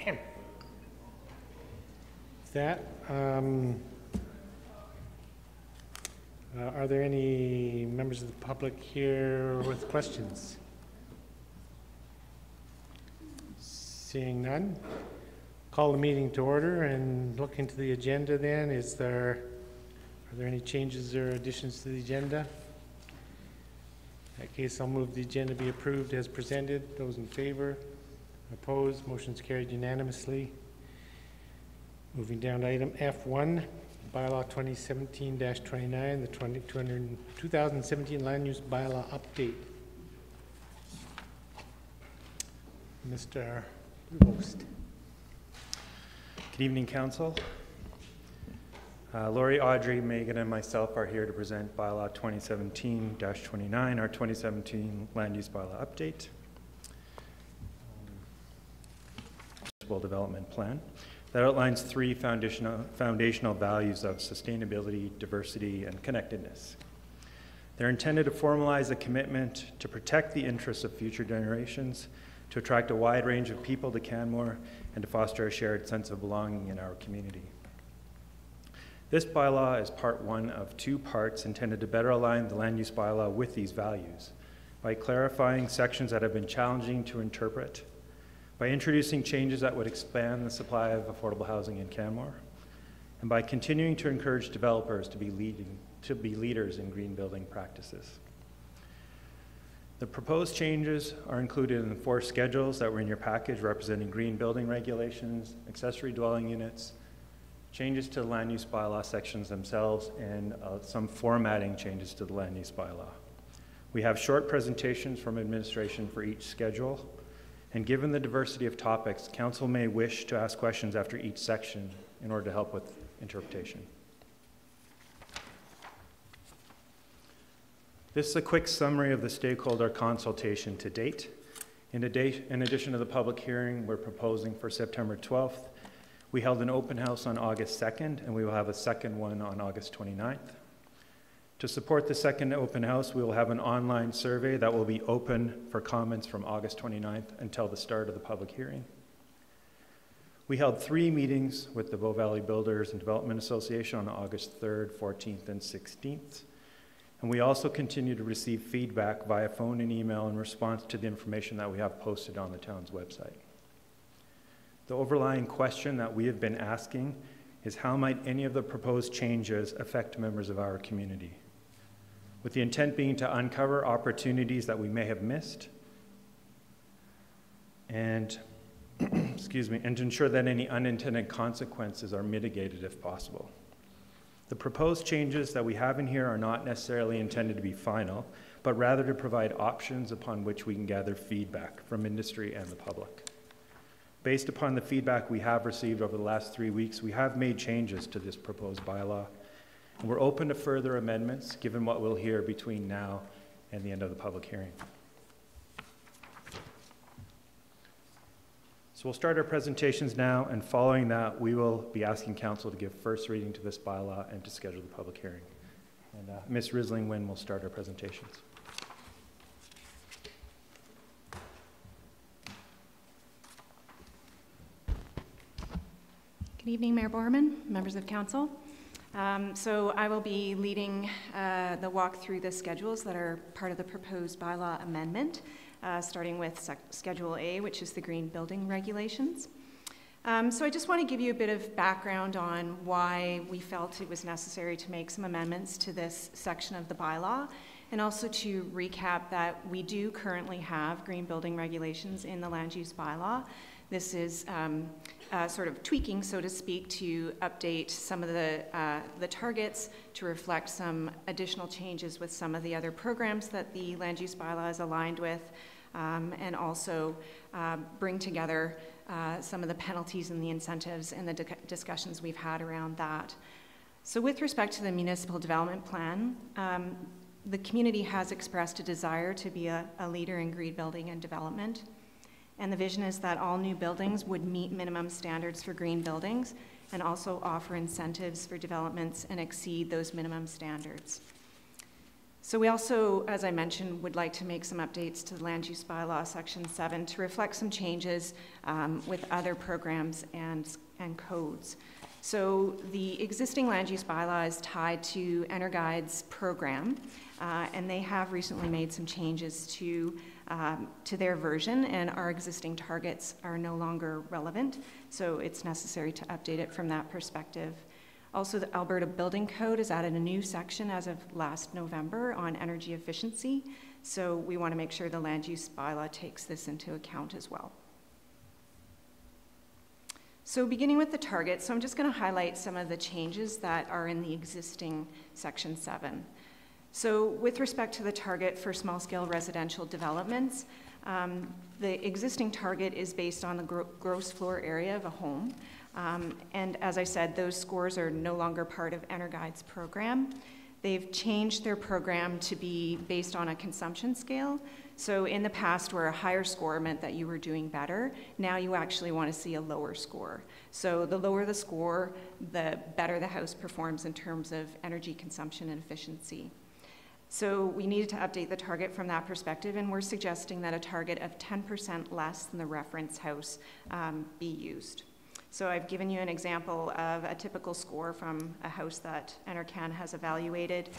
Okay. With that, are there any members of the public here with questions? Seeing none, call the meeting to order and look into the agenda then. Are there any changes or additions to the agenda? In that case, I'll move the agenda be approved as presented. Those in favor? Opposed? Motion's carried unanimously. Moving down to item F1, Bylaw 2017-29, the 2017 Land Use Bylaw Update. Mr. Host. Good evening, Council. Lori, Audrey, Megan, and myself are here to present Bylaw 2017-29, our 2017 Land Use Bylaw Update. Municipal Development Plan that outlines three foundational values of sustainability, diversity, and connectedness. They're intended to formalize a commitment to protect the interests of future generations, to attract a wide range of people to Canmore, and to foster a shared sense of belonging in our community. This bylaw is part one of two parts intended to better align the land use bylaw with these values by clarifying sections that have been challenging to interpret, by introducing changes that would expand the supply of affordable housing in Canmore, and by continuing to encourage developers to be leaders in green building practices. The proposed changes are included in the 4 schedules that were in your package representing green building regulations, accessory dwelling units, changes to the land use bylaw sections themselves, and some formatting changes to the land use bylaw. We have short presentations from administration for each schedule, and given the diversity of topics, Council may wish to ask questions after each section in order to help with interpretation. This is a quick summary of the stakeholder consultation to date. In addition to the public hearing we're proposing for September 12th, we held an open house on August 2nd, and we will have a second one on August 29th. To support the second open house, we will have an online survey that will be open for comments from August 29th until the start of the public hearing. We held 3 meetings with the Bow Valley Builders and Development Association on August 3rd, 14th, and 16th. And we also continue to receive feedback via phone and email in response to the information that we have posted on the town's website. The overlying question that we have been asking is how might any of the proposed changes affect members of our community, with the intent being to uncover opportunities that we may have missed and and to ensure that any unintended consequences are mitigated if possible. The proposed changes that we have in here are not necessarily intended to be final, but rather to provide options upon which we can gather feedback from industry and the public. Based upon the feedback we have received over the last 3 weeks, we have made changes to this proposed bylaw, and we're open to further amendments given what we'll hear between now and the end of the public hearing. So we'll start our presentations now, and following that, we will be asking Council to give first reading to this bylaw and to schedule the public hearing. And Ms. Rislingwin will start our presentations. Good evening, Mayor Borman, members of Council. So I will be leading the walk through the schedules that are part of the proposed bylaw amendment, starting with Schedule A, which is the green building regulations. So I just want to give you a bit of background on why we felt it was necessary to make some amendments to this section of the bylaw, and also to recap that we do currently have green building regulations in the land use bylaw. This is sort of tweaking, so to speak, to update some of the targets to reflect some additional changes with some of the other programs that the land use bylaw is aligned with, and also bring together some of the penalties and the incentives and the discussions we've had around that. So with respect to the municipal development plan, the community has expressed a desire to be a leader in green building and development. And the vision is that all new buildings would meet minimum standards for green buildings and also offer incentives for developments and exceed those minimum standards. So we also, as I mentioned, would like to make some updates to the Land Use Bylaw Section 7 to reflect some changes with other programs and codes. So the existing Land Use Bylaw is tied to EnerGuide's program, and they have recently made some changes to their version, and our existing targets are no longer relevant, so it's necessary to update it from that perspective. Also, the Alberta Building Code has added a new section as of last November on energy efficiency, so we want to make sure the Land Use Bylaw takes this into account as well. So beginning with the target, so I'm just going to highlight some of the changes that are in the existing Section 7. So with respect to the target for small-scale residential developments, the existing target is based on the gross floor area of a home. And as I said, those scores are no longer part of EnerGuide's program. They've changed their program to be based on a consumption scale. So in the past, where a higher score meant that you were doing better, now you actually want to see a lower score. So the lower the score, the better the house performs in terms of energy consumption and efficiency. So we needed to update the target from that perspective, and we're suggesting that a target of 10% less than the reference house be used. So I've given you an example of a typical score from a house that NRCan has evaluated.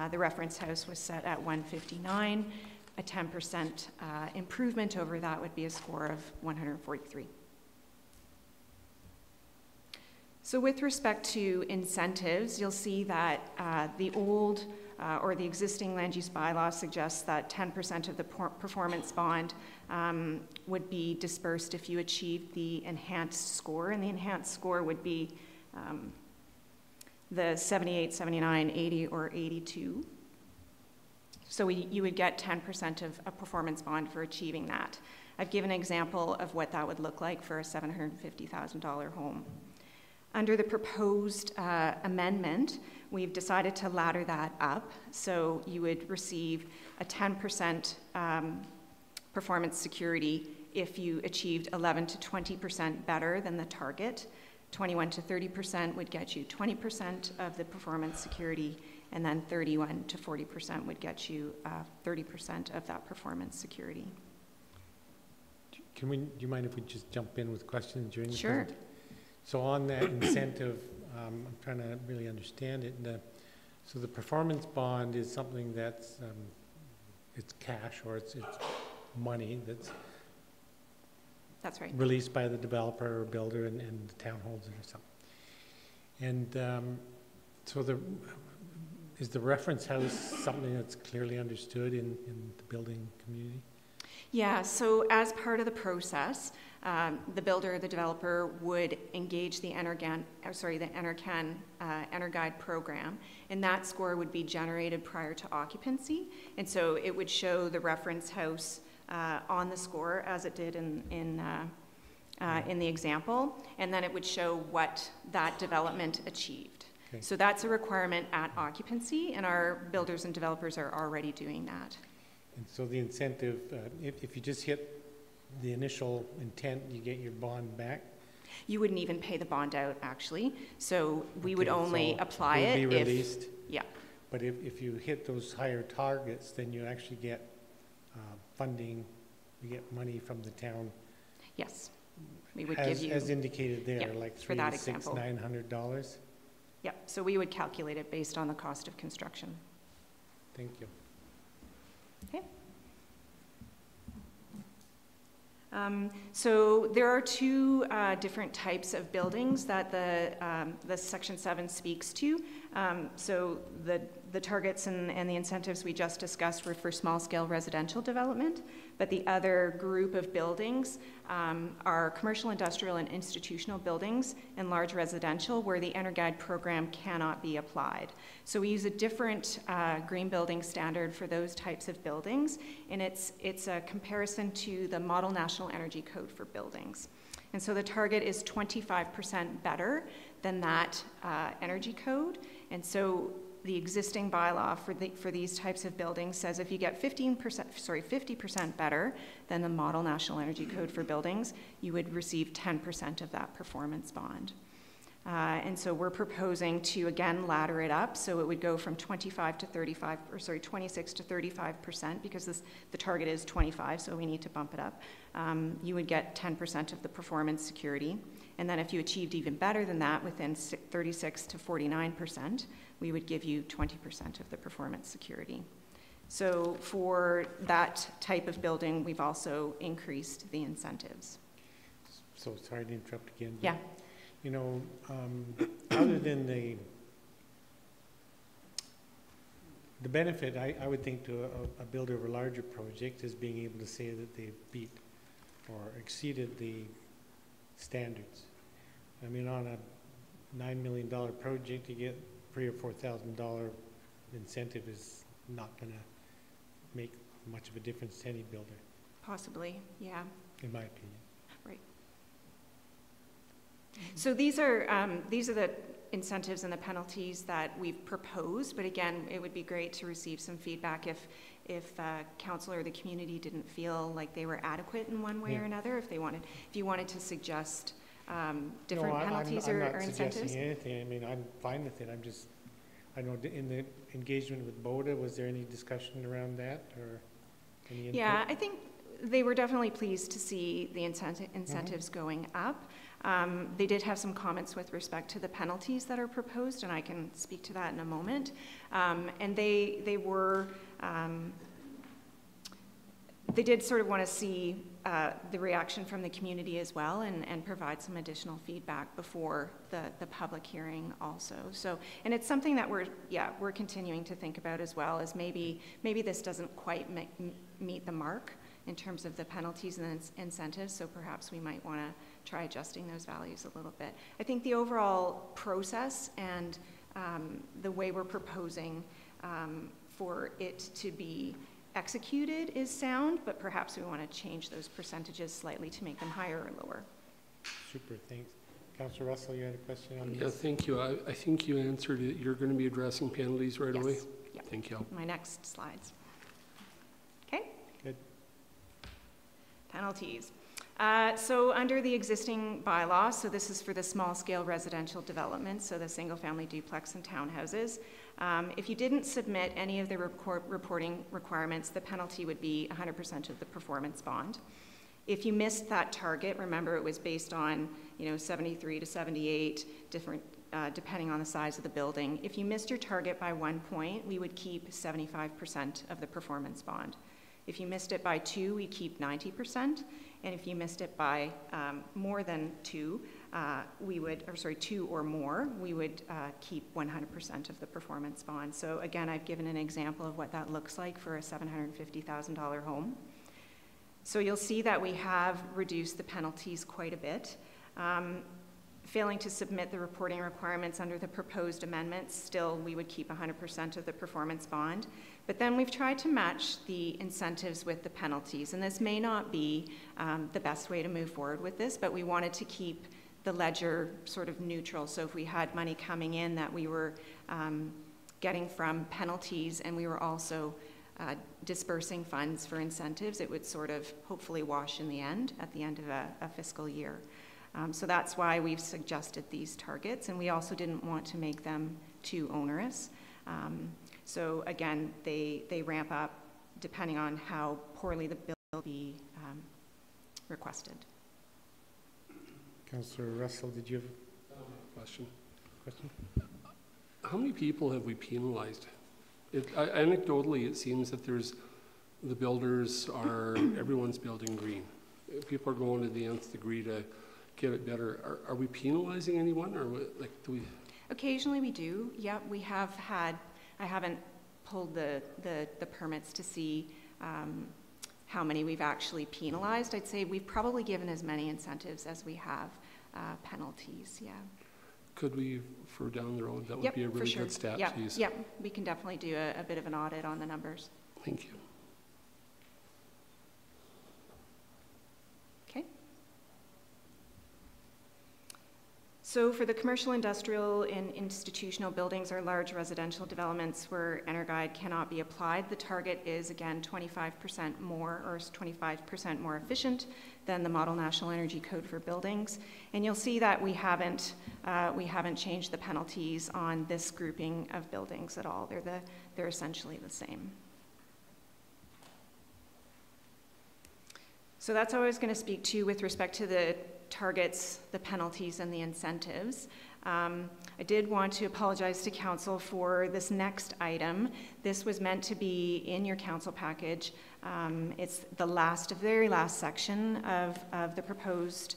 The reference house was set at 159. A 10% improvement over that would be a score of 143. So with respect to incentives, you'll see that the old or the existing land use bylaw suggests that 10% of the performance bond would be dispersed if you achieved the enhanced score, and the enhanced score would be the 78, 79, 80, or 82. So you would get 10% of a performance bond for achieving that. I've given an example of what that would look like for a $750,000 home. Under the proposed amendment, we've decided to ladder that up. So you would receive a 10% performance security if you achieved 11 to 20% better than the target. 21 to 30% would get you 20% of the performance security, and then 31 to 40% would get you 30% of that performance security. Do you mind if we just jump in with questions during the Sure. So on that incentive, I'm trying to really understand it. So the performance bond is something that's it's cash, or it's money that's right. Released by the developer or builder, and the town holds it or something. And so is the reference house something that's clearly understood in the building community? Yeah, so as part of the process, the builder, the developer would engage the EnerGuide program, and that score would be generated prior to occupancy. And so it would show the reference house on the score as it did in the example, and then it would show what that development achieved. Okay. So that's a requirement at occupancy, and our builders and developers are already doing that. And so the incentive, if you just hit the initial intent, you get your bond back? You wouldn't even pay the bond out, actually. So we would only apply it if... It would be released? Yeah. But if you hit those higher targets, then you actually get funding, you get money from the town? Yes. We would give you... As indicated there, yeah, like $300 to $900? Yeah, so we would calculate it based on the cost of construction. Thank you. Okay. So there are two different types of buildings that the Section 7 speaks to. So the targets and the incentives we just discussed were for small-scale residential development, but the other group of buildings are commercial, industrial, and institutional buildings and large residential where the EnerGuide program cannot be applied. So we use a different green building standard for those types of buildings, and it's a comparison to the Model National Energy Code for buildings. And so the target is 25% better than that energy code, and so the existing bylaw for these types of buildings says if you get 50% better than the Model National Energy Code for buildings, you would receive 10% of that performance bond. And so we're proposing to, again, ladder it up. So it would go from 26 to 35%, because the target is 25, so we need to bump it up. You would get 10% of the performance security. And then if you achieved even better than that, within 36 to 49%, we would give you 20% of the performance security. So for that type of building, we've also increased the incentives. So sorry to interrupt again. Yeah. You know, other than the benefit, I would think to a builder of a larger project is being able to say that they've beat or exceeded the standards. I mean, on a $9 million project, you get $3,000 or $4,000 incentive is not going to make much of a difference to any builder. Possibly, yeah. In my opinion. Right. So these are the incentives and the penalties that we've proposed, but again, it would be great to receive some feedback if council or the community didn't feel like they were adequate in one way or another, if you wanted to suggest different penalties or incentives. I'm not suggesting anything. I mean, I'm fine with it. I know in the engagement with BODA, was there any discussion around that or any input? Yeah, I think they were definitely pleased to see the incentives going up. They did have some comments with respect to the penalties that are proposed, and I can speak to that in a moment. And they did sort of want to see the reaction from the community as well, and provide some additional feedback before the public hearing also. So, and it's something that we're continuing to think about as well, as maybe this doesn't quite meet the mark in terms of the penalties and the incentives, so perhaps we might want to try adjusting those values a little bit. I think the overall process and the way we're proposing for it to be executed is sound, but perhaps we want to change those percentages slightly to make them higher or lower. Super, thanks. Councillor Russell, you had a question on this? Yeah, thank you. I think you answered it. You're going to be addressing penalties right away? Yep. Thank you. My next slides. Okay. Good. Penalties. So under the existing bylaw, so this is for the small-scale residential developments, so the single-family duplex and townhouses. If you didn't submit any of the reporting requirements, the penalty would be 100% of the performance bond. If you missed that target, remember it was based on 73 to 78 different, depending on the size of the building. If you missed your target by 1 point, we would keep 75% of the performance bond. If you missed it by 2, we keep 90%. And if you missed it by more than 2, 2 or more, we would keep 100% of the performance bond. So again, I've given an example of what that looks like for a $750,000 home. So you'll see that we have reduced the penalties quite a bit. Failing to submit the reporting requirements under the proposed amendments, still we would keep 100% of the performance bond. But then we've tried to match the incentives with the penalties, and this may not be the best way to move forward with this, but we wanted to keep the ledger sort of neutral. So if we had money coming in that we were getting from penalties and we were also dispersing funds for incentives, it would sort of hopefully wash in the end at the end of a fiscal year. So that's why we've suggested these targets, and we also didn't want to make them too onerous. So again, they ramp up depending on how poorly the bill will be requested. Councillor Russell, did you have a question? Question? How many people have we penalized? Anecdotally, it seems that the builders are, everyone's building green. People are going to the nth degree to get it better. Are we penalizing anyone, or do we? Occasionally we do. Yeah, we have had. I haven't pulled the permits to see how many we've actually penalized. I'd say we've probably given as many incentives as we have penalties. Yeah. Could we, for down the road, that would be a really good stat to use? Yep, we can definitely do a bit of an audit on the numbers. Thank you. Okay. So for the commercial, industrial, and institutional buildings or large residential developments where EnerGuide cannot be applied, the target is again 25% more or 25% more efficient than the Model National Energy Code for buildings. And you'll see that we haven't changed the penalties on this grouping of buildings at all. They're essentially the same. So that's what I was going to speak to with respect to the targets, the penalties, and the incentives. I did want to apologize to council for this next item. This was meant to be in your council package. It's the very last section of the proposed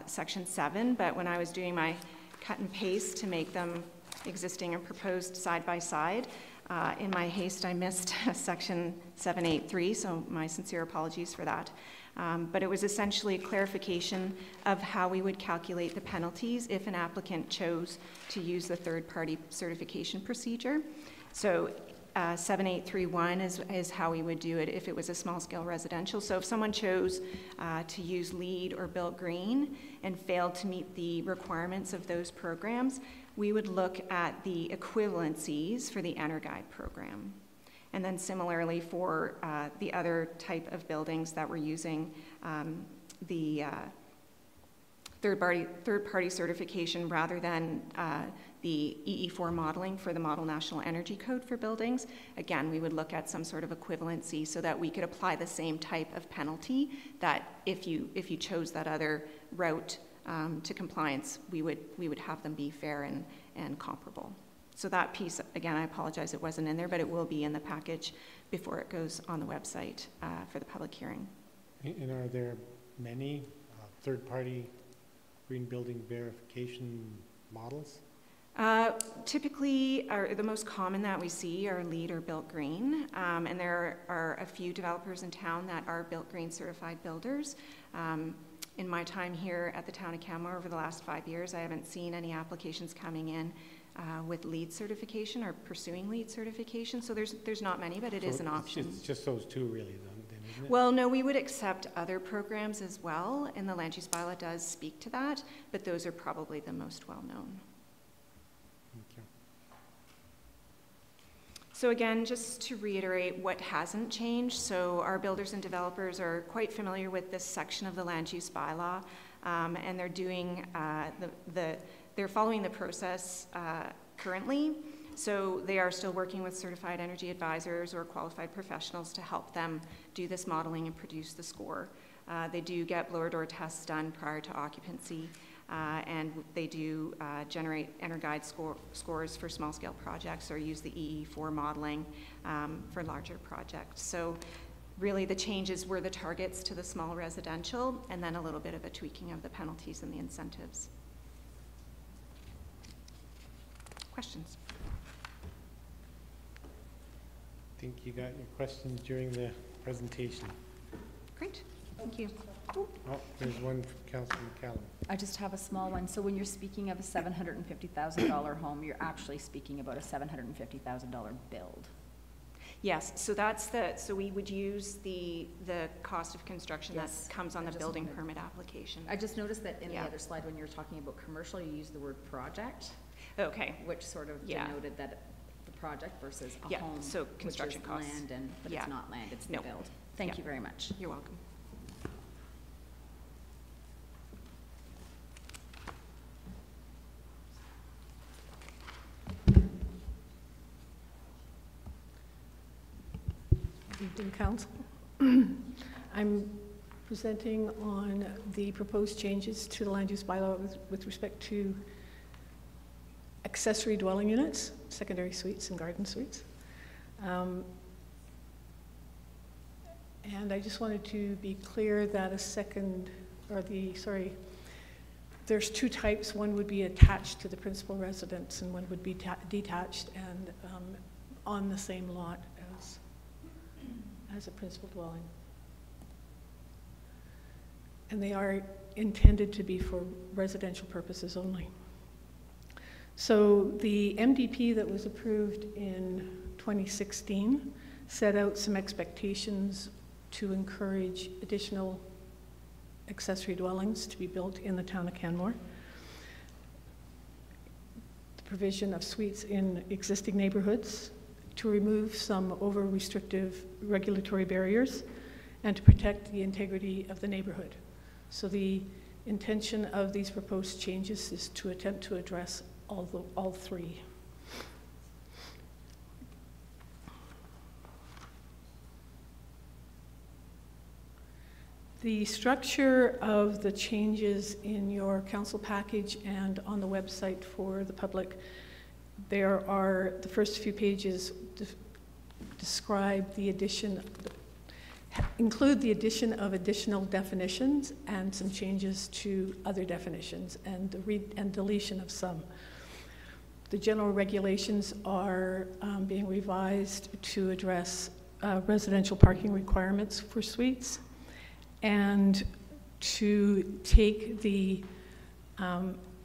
section 7, but when I was doing my cut and paste to make them existing and proposed side by side, in my haste I missed section 783, so my sincere apologies for that. But it was essentially a clarification of how we would calculate the penalties if an applicant chose to use the third-party certification procedure. So 7831 is how we would do it if it was a small-scale residential. So if someone chose to use LEED or Built Green and failed to meet the requirements of those programs, we would look at the equivalencies for the EnerGuide program. And then similarly for the other type of buildings that were using the third-party certification rather than the EE4 modeling for the Model National Energy Code for buildings, again, we would look at some sort of equivalency so that we could apply the same type of penalty that if you chose that other route to compliance, we would have them be fair and comparable. So that piece, again, I apologize it wasn't in there, but it will be in the package before it goes on the website for the public hearing. And are there many third-party green building verification models? Typically, the most common that we see are LEED or Built Green, and there are a few developers in town that are Built Green certified builders. In my time here at the town of Canmore over the last 5 years, I haven't seen any applications coming in with LEED certification or pursuing LEED certification. So there's not many, but it is an option. It's just those two really then, isn't it? Well, no, we would accept other programs as well, and the land use bylaw does speak to that, but those are probably the most well-known. Thank you. So again, just to reiterate what hasn't changed, so our builders and developers are quite familiar with this section of the land use bylaw, and they're doing they're following the process currently. So they are still working with certified energy advisors or qualified professionals to help them do this modeling and produce the score. They do get blower door tests done prior to occupancy, and they do generate EnerGuide scores for small scale projects or use the EE4 modeling for larger projects. So really the changes were the targets to the small residential and then a little bit of a tweaking of the penalties and the incentives. Questions? I think you got your questions during the presentation. Great, thank you. Oh, there's one from Councilor McCallum. I just have a small one. So when you're speaking of a $750,000 home, you're actually speaking about a $750,000 build. Yes, so so we would use the cost of construction that comes on the building permit application. I just noticed that in the other slide when you're talking about commercial, you use the word project. Okay. Which sort of denoted that the project versus a home, so construction which is costs. Land, but it's not land, it's the build. Thank you very much. You're welcome. Evening, Council. I'm presenting on the proposed changes to the land use bylaw with respect to accessory dwelling units, secondary suites and garden suites. And I just wanted to be clear that there's two types. One would be attached to the principal residence and one would be detached and on the same lot as a principal dwelling. And they are intended to be for residential purposes only. So the MDP that was approved in 2016 set out some expectations to encourage additional accessory dwellings to be built in the town of Canmore. The provision of suites in existing neighborhoods, to remove some over-restrictive regulatory barriers, and to protect the integrity of the neighborhood. So the intention of these proposed changes is to attempt to address all three. The structure of the changes in your council package and on the website for the public, there are, the first few pages describe the addition, include the addition of additional definitions and some changes to other definitions and deletion of some. The general regulations are being revised to address residential parking requirements for suites and to take the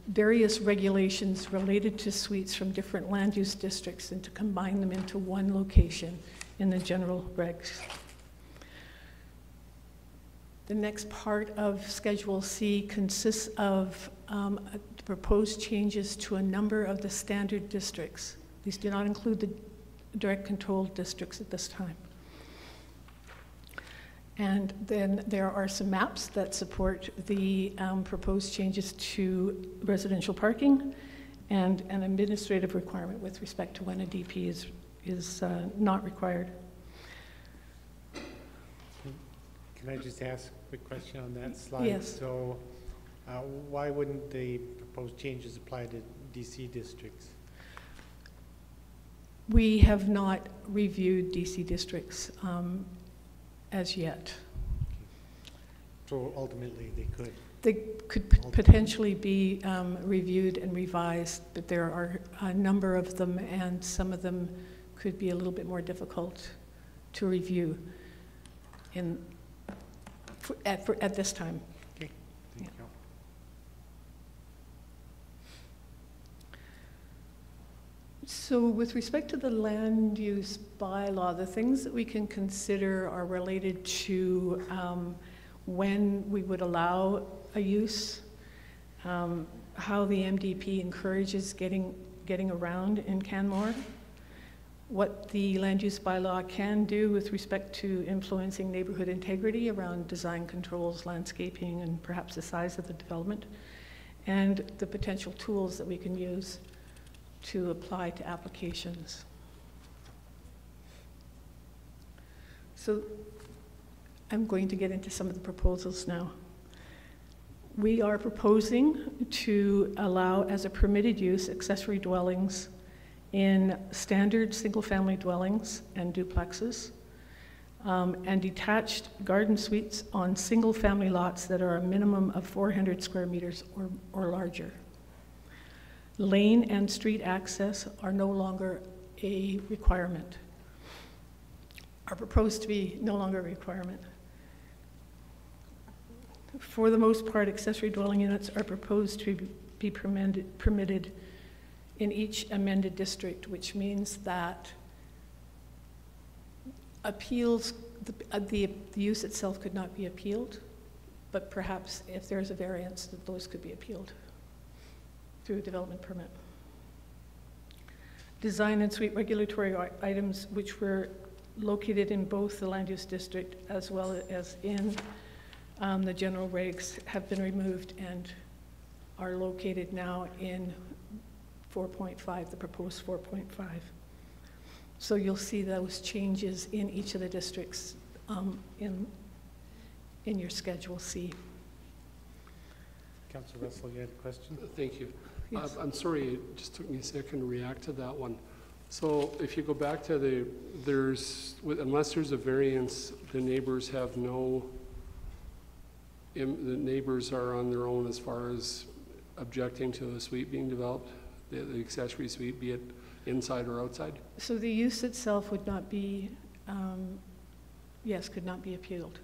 various regulations related to suites from different land use districts and to combine them into one location in the general regs. The next part of Schedule C consists of proposed changes to a number of the standard districts. These do not include the direct control districts at this time. And then there are some maps that support the proposed changes to residential parking and an administrative requirement with respect to when a DP is not required. Can I just ask a quick question on that slide? Yes. So why wouldn't the proposed changes apply to DC districts? We have not reviewed DC districts as yet. So ultimately they could? They could potentially be reviewed and revised, but there are a number of them, and some of them could be a little bit more difficult to review at this time. Okay, thank you. So with respect to the land use bylaw, the things that we can consider are related to when we would allow a use, how the MDP encourages getting around in Canmore, what the land use bylaw can do with respect to influencing neighborhood integrity around design controls, landscaping, and perhaps the size of the development, and the potential tools that we can use to apply to applications. So I'm going to get into some of the proposals now. We are proposing to allow as a permitted use accessory dwellings in standard single-family dwellings and duplexes, and detached garden suites on single-family lots that are a minimum of 400 square meters or larger. Lane and street access are no longer a requirement, are proposed to be no longer a requirement. For the most part, accessory dwelling units are proposed to be permitted in each amended district, which means that appeals, the use itself could not be appealed, but perhaps if there's a variance, that those could be appealed through a development permit. Design and suite regulatory items which were located in both the land use district as well as in the general regs have been removed and are located now in 4.5, the proposed 4.5. So you'll see those changes in each of the districts in your Schedule C. Councillor Russell, you had a question? Thank you. Yes. I'm sorry, it just took me a second to react to that one. So if you go back to unless there's a variance, the neighbors have no, the neighbors are on their own as far as objecting to a suite being developed, the accessory suite, be it inside or outside? So the use itself would not be, yes, could not be appealed.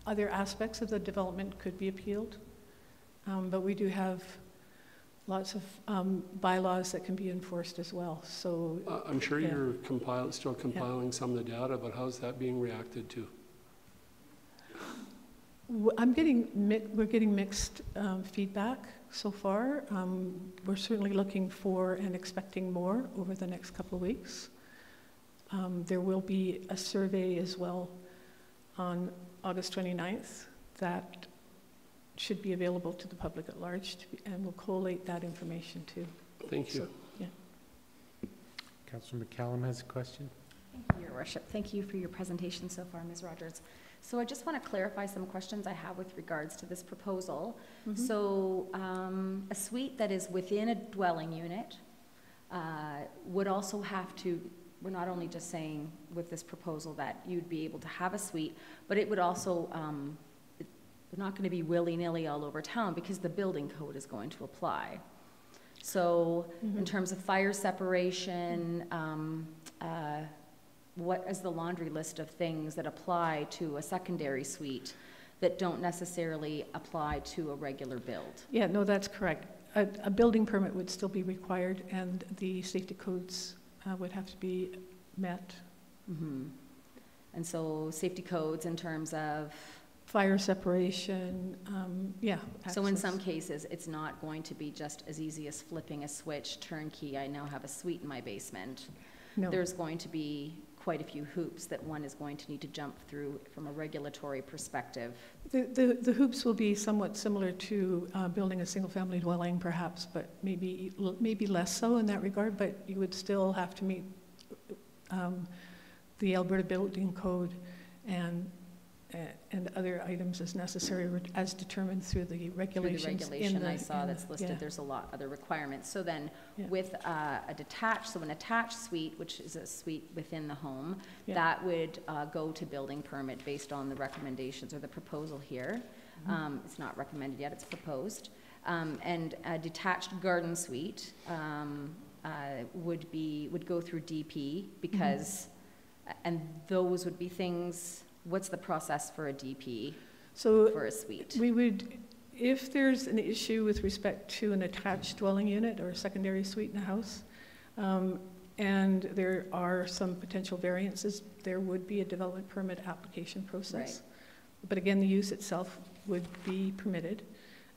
Other aspects of the development could be appealed, but we do have lots of bylaws that can be enforced as well. So I'm sure yeah. You're still compiling some of the data, but how's that being reacted to? we're getting mixed feedback so far. We're certainly looking for and expecting more over the next couple of weeks. There will be a survey as well on August 29th that should be available to the public at large, and we'll collate that information too. Thank you. So, yeah. Councillor McCallum has a question. Thank you, Your Worship. Thank you for your presentation so far, Ms. Rogers. So I just want to clarify some questions I have with regards to this proposal. So a suite that is within a dwelling unit would also have to, we're not only just saying with this proposal that you'd be able to have a suite, but it would also, they're not going to be willy-nilly all over town because the building code is going to apply. So in terms of fire separation, what is the laundry list of things that apply to a secondary suite that don't necessarily apply to a regular build? Yeah, no, that's correct. A building permit would still be required, and the safety codes would have to be met. And so safety codes in terms of? Fire separation, yeah. So in access. some cases, it's not going to be just as easy as flipping a switch, turnkey, I now have a suite in my basement. No. There's going to be quite a few hoops that one is going to need to jump through from a regulatory perspective. The hoops will be somewhat similar to building a single-family dwelling, perhaps, but maybe less so in that regard. But you would still have to meet the Alberta Building Code and other items as necessary, as determined through the regulations. Through the regulation I saw that's listed, there's a lot other requirements. So then with a detached, so an attached suite, which is a suite within the home, that would go to building permit based on the recommendations or the proposal here. It's not recommended yet, it's proposed. And a detached garden suite would go through DP because, and those would be things. What's the process for a DP for a suite? We would, if there's an issue with respect to an attached dwelling unit or a secondary suite in a house, and there are some potential variances, there would be a development permit application process. Right. But again, the use itself would be permitted,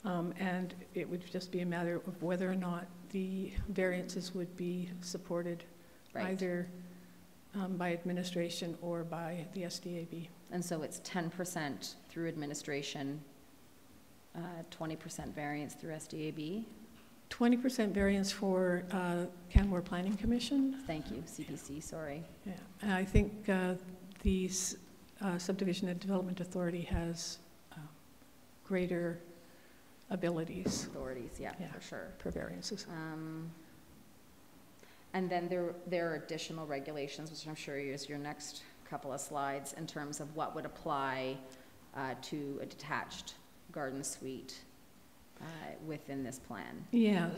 and it would just be a matter of whether or not the variances would be supported either by administration or by the SDAB. And so it's 10% through administration, 20% variance through SDAB? 20% variance for Canmore Planning Commission. Thank you, CPC, sorry. Yeah, and I think the Subdivision and Development Authority has greater abilities. Authorities, yeah, for sure. For variances. And then there are additional regulations, which I'm sure is your next couple of slides, in terms of what would apply to a detached garden suite within this plan. Yeah,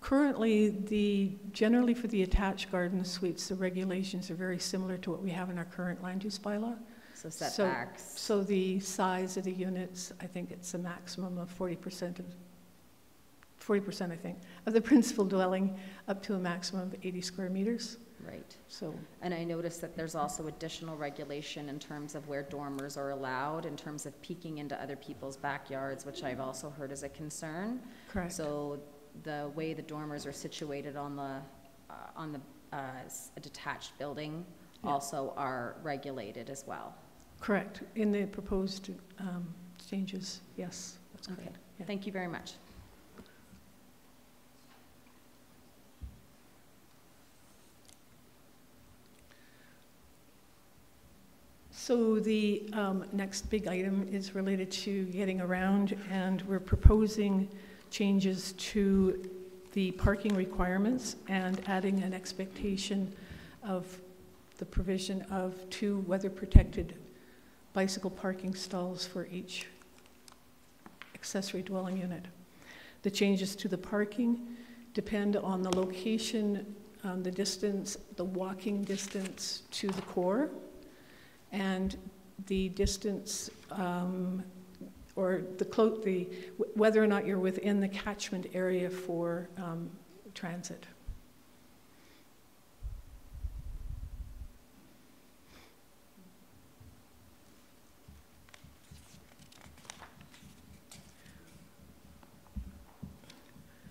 currently generally for the attached garden suites, the regulations are very similar to what we have in our current land use bylaw. So setbacks. So the size of the units, I think it's a maximum of 40%, I think, of the principal dwelling, up to a maximum of 80 square meters. Right. So. And I noticed that there's also additional regulation in terms of where dormers are allowed, in terms of peeking into other people's backyards, which I've also heard is a concern. Correct. So the way the dormers are situated on a detached building also are regulated as well. Correct. In the proposed changes, yes, that's correct. Okay. Yeah. Thank you very much. So the next big item is related to getting around, and we're proposing changes to the parking requirements and adding an expectation of the provision of 2 weather-protected bicycle parking stalls for each accessory dwelling unit. The changes to the parking depend on the location, the distance, the walking distance to the core, and the distance or whether or not you're within the catchment area for transit.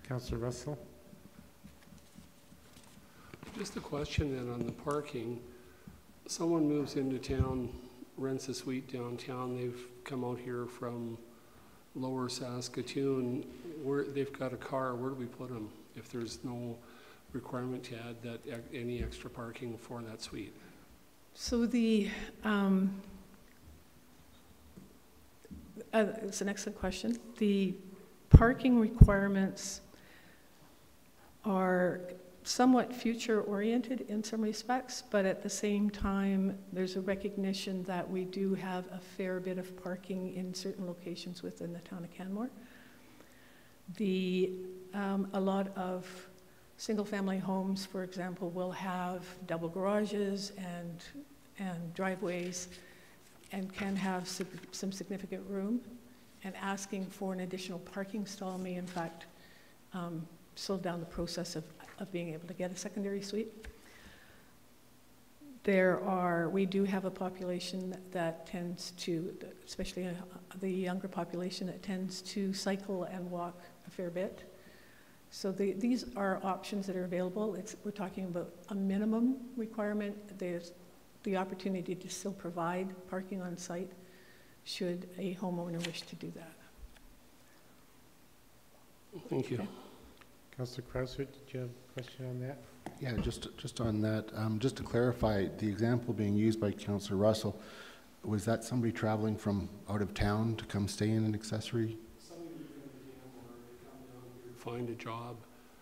Councillor Russell? Just a question then on the parking. Someone moves into town, rents a suite downtown, they've come out here from Lower Saskatoon, where they've got a car, where do we put them if there's no requirement to add that any extra parking for that suite? So it's an excellent question. The parking requirements are somewhat future-oriented in some respects, but at the same time, there's a recognition that we do have a fair bit of parking in certain locations within the town of Canmore. A lot of single-family homes, for example, will have double garages and driveways and can have some significant room, and asking for an additional parking stall may in fact slow down the process of being able to get a secondary suite. We do have a population that tends to, especially the younger population, that tends to cycle and walk a fair bit. So these are options that are available. We're talking about a minimum requirement. There's the opportunity to still provide parking on site should a homeowner wish to do that. Thank you. Okay. Councillor Krauser, did you have a question on that? Yeah, just on that, just to clarify, the example being used by Councillor Russell, was that somebody traveling from out of town to come stay in an accessory? Somebody from Canmore, they come down here to find a job.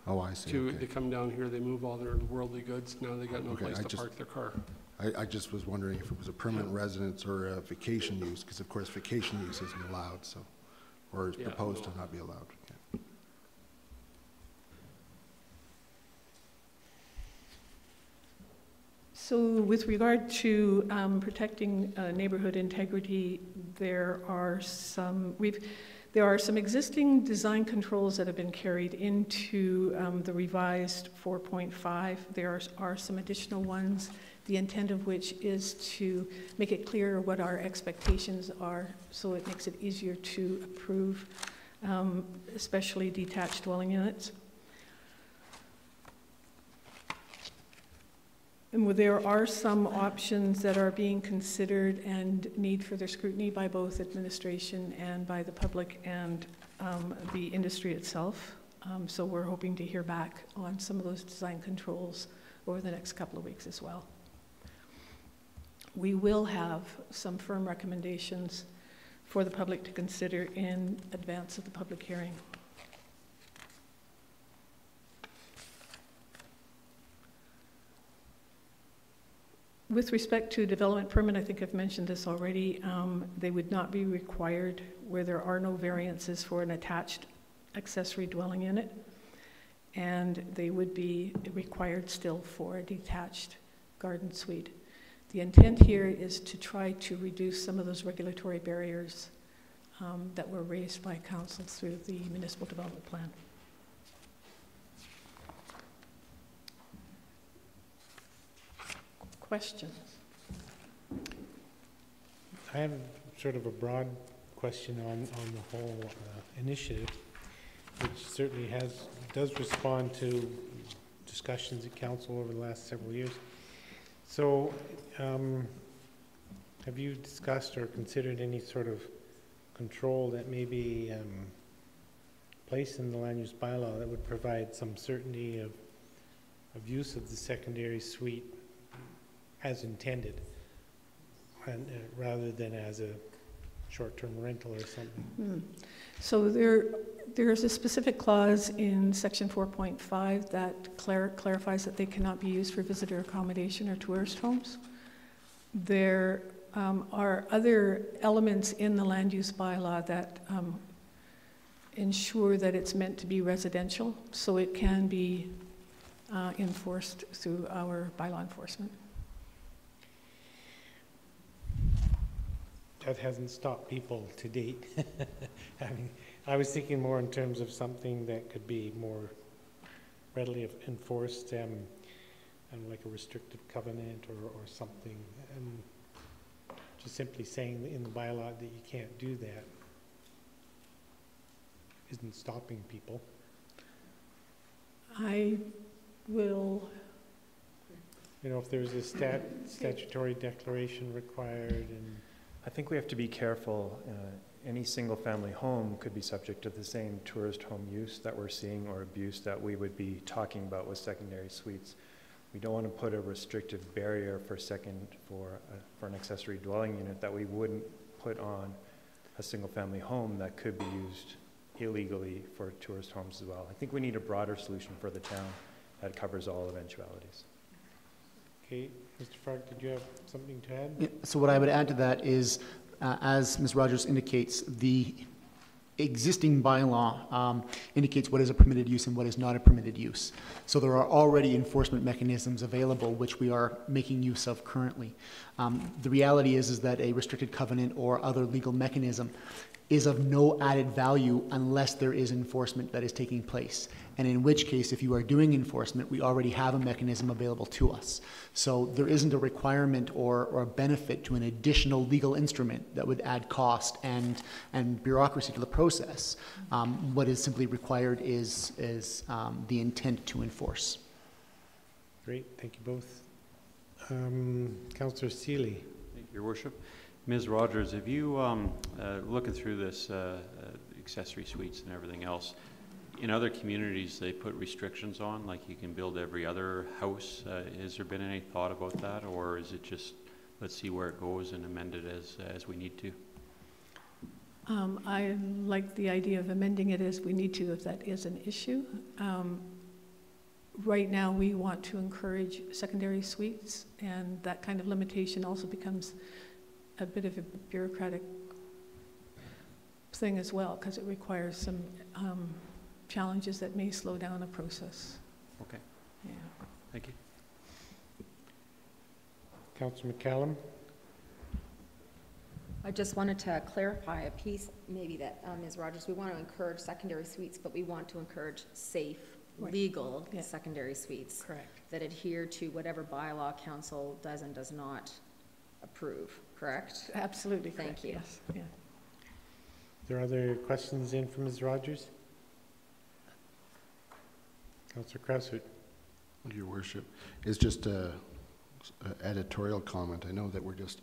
Oh, I see. Okay. They come down here, they move all their worldly goods, now they got no place to park their car. I just was wondering if it was a permanent residence or a vacation use, because of course vacation use isn't allowed, so, or is proposed to not be allowed. Yeah. So with regard to protecting neighborhood integrity, there are some existing design controls that have been carried into the revised 4.5. There are some additional ones, the intent of which is to make it clear what our expectations are, so it makes it easier to approve, especially detached dwelling units. And there are some options that are being considered and need further scrutiny by both administration and by the public and the industry itself. So we're hoping to hear back on some of those design controls over the next couple of weeks as well. We will have some firm recommendations for the public to consider in advance of the public hearing. With respect to development permit, I think I've mentioned this already, they would not be required where there are no variances for an attached accessory dwelling unit, and they would be required still for a detached garden suite. The intent here is to try to reduce some of those regulatory barriers that were raised by council through the municipal development plan. Questions? I have sort of a broad question on the whole initiative, which certainly does respond to discussions at council over the last several years. So, have you discussed or considered any sort of control that may be placed in the land use bylaw that would provide some certainty of use of the secondary suite as intended, and rather than as a short-term rental or something? So there's a specific clause in section 4.5 that clarifies that they cannot be used for visitor accommodation or tourist homes. There are other elements in the land use bylaw that ensure that it's meant to be residential, so it can be enforced through our bylaw enforcement. That hasn't stopped people to date. I was thinking more in terms of something that could be more readily enforced, and like a restrictive covenant or something, and just simply saying in the bylaw that you can't do that isn't stopping people. I will... You know, if there's a statutory declaration required, and I think we have to be careful any single-family home could be subject to the same tourist home use that we're seeing or abuse that we would be talking about with secondary suites. We don't want to put a restrictive barrier for an accessory dwelling unit that we wouldn't put on a single-family home that could be used illegally for tourist homes as well. I think we need a broader solution for the town that covers all eventualities. Okay, Mr. Fark, did you have something to add? Yeah, so what I would add to that is, as Ms. Rogers indicates, the existing bylaw indicates what is a permitted use and what is not a permitted use. So there are already enforcement mechanisms available which we are making use of currently. The reality is that a restricted covenant or other legal mechanism is of no added value unless there is enforcement that is taking place. And in which case, if you are doing enforcement, we already have a mechanism available to us. So there isn't a requirement or a benefit to an additional legal instrument that would add cost and bureaucracy to the process. What is simply required is the intent to enforce. Great, thank you both. Councillor Seeley. Thank you, Your Worship. Ms. Rogers, have you, looking through this accessory suites and everything else, in other communities they put restrictions on, like you can build every other house. Has there been any thought about that, or is it just let's see where it goes and amend it as we need to? I like the idea of amending it as we need to if that is an issue. Right now we want to encourage secondary suites, and that kind of limitation also becomes a bit of a bureaucratic thing as well, because it requires some challenges that may slow down the process. Okay. Yeah. Thank you. Councillor McCallum. I just wanted to clarify a piece, maybe that, Ms. Rogers, we want to encourage secondary suites, but we want to encourage safe, legal secondary suites. Correct. That adhere to whatever bylaw council does and does not approve, correct? Absolutely. Thank you. Yes. Yeah. Are there other questions in from Ms. Rogers? Councillor Cresswood. Your Worship, it's just a editorial comment. I know that we're just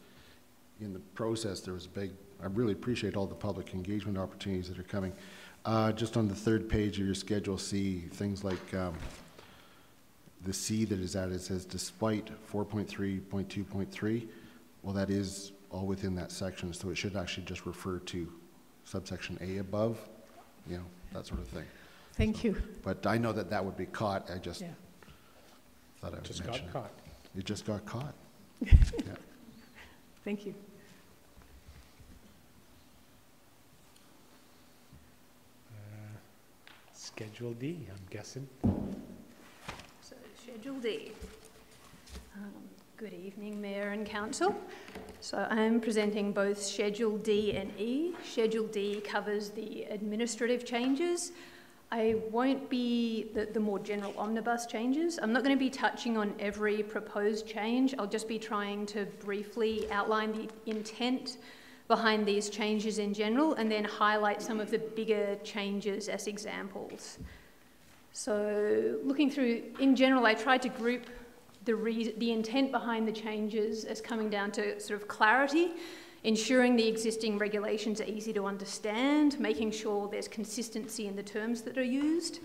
in the process. There was a big, I really appreciate all the public engagement opportunities that are coming. Just on the third page of your Schedule C, things like the C that is added, it says despite 4.3.2.3. Well, that is all within that section, so it should actually just refer to subsection A above, you know, that sort of thing. Thank you. But I know that that would be caught. I just thought I would Just mention got caught. it just got caught. Yeah. Thank you. Schedule D, I'm guessing. So, Schedule D. Good evening, Mayor and Council. So I'm presenting both Schedule D and E. Schedule D covers the administrative changes. I won't be the more general omnibus changes. I'm not going to be touching on every proposed change. I'll just be trying to briefly outline the intent behind these changes in general and then highlight some of the bigger changes as examples. So looking through, in general, I tried to group the intent behind the changes as coming down to sort of clarity, ensuring the existing regulations are easy to understand, making sure there's consistency in the terms that are used,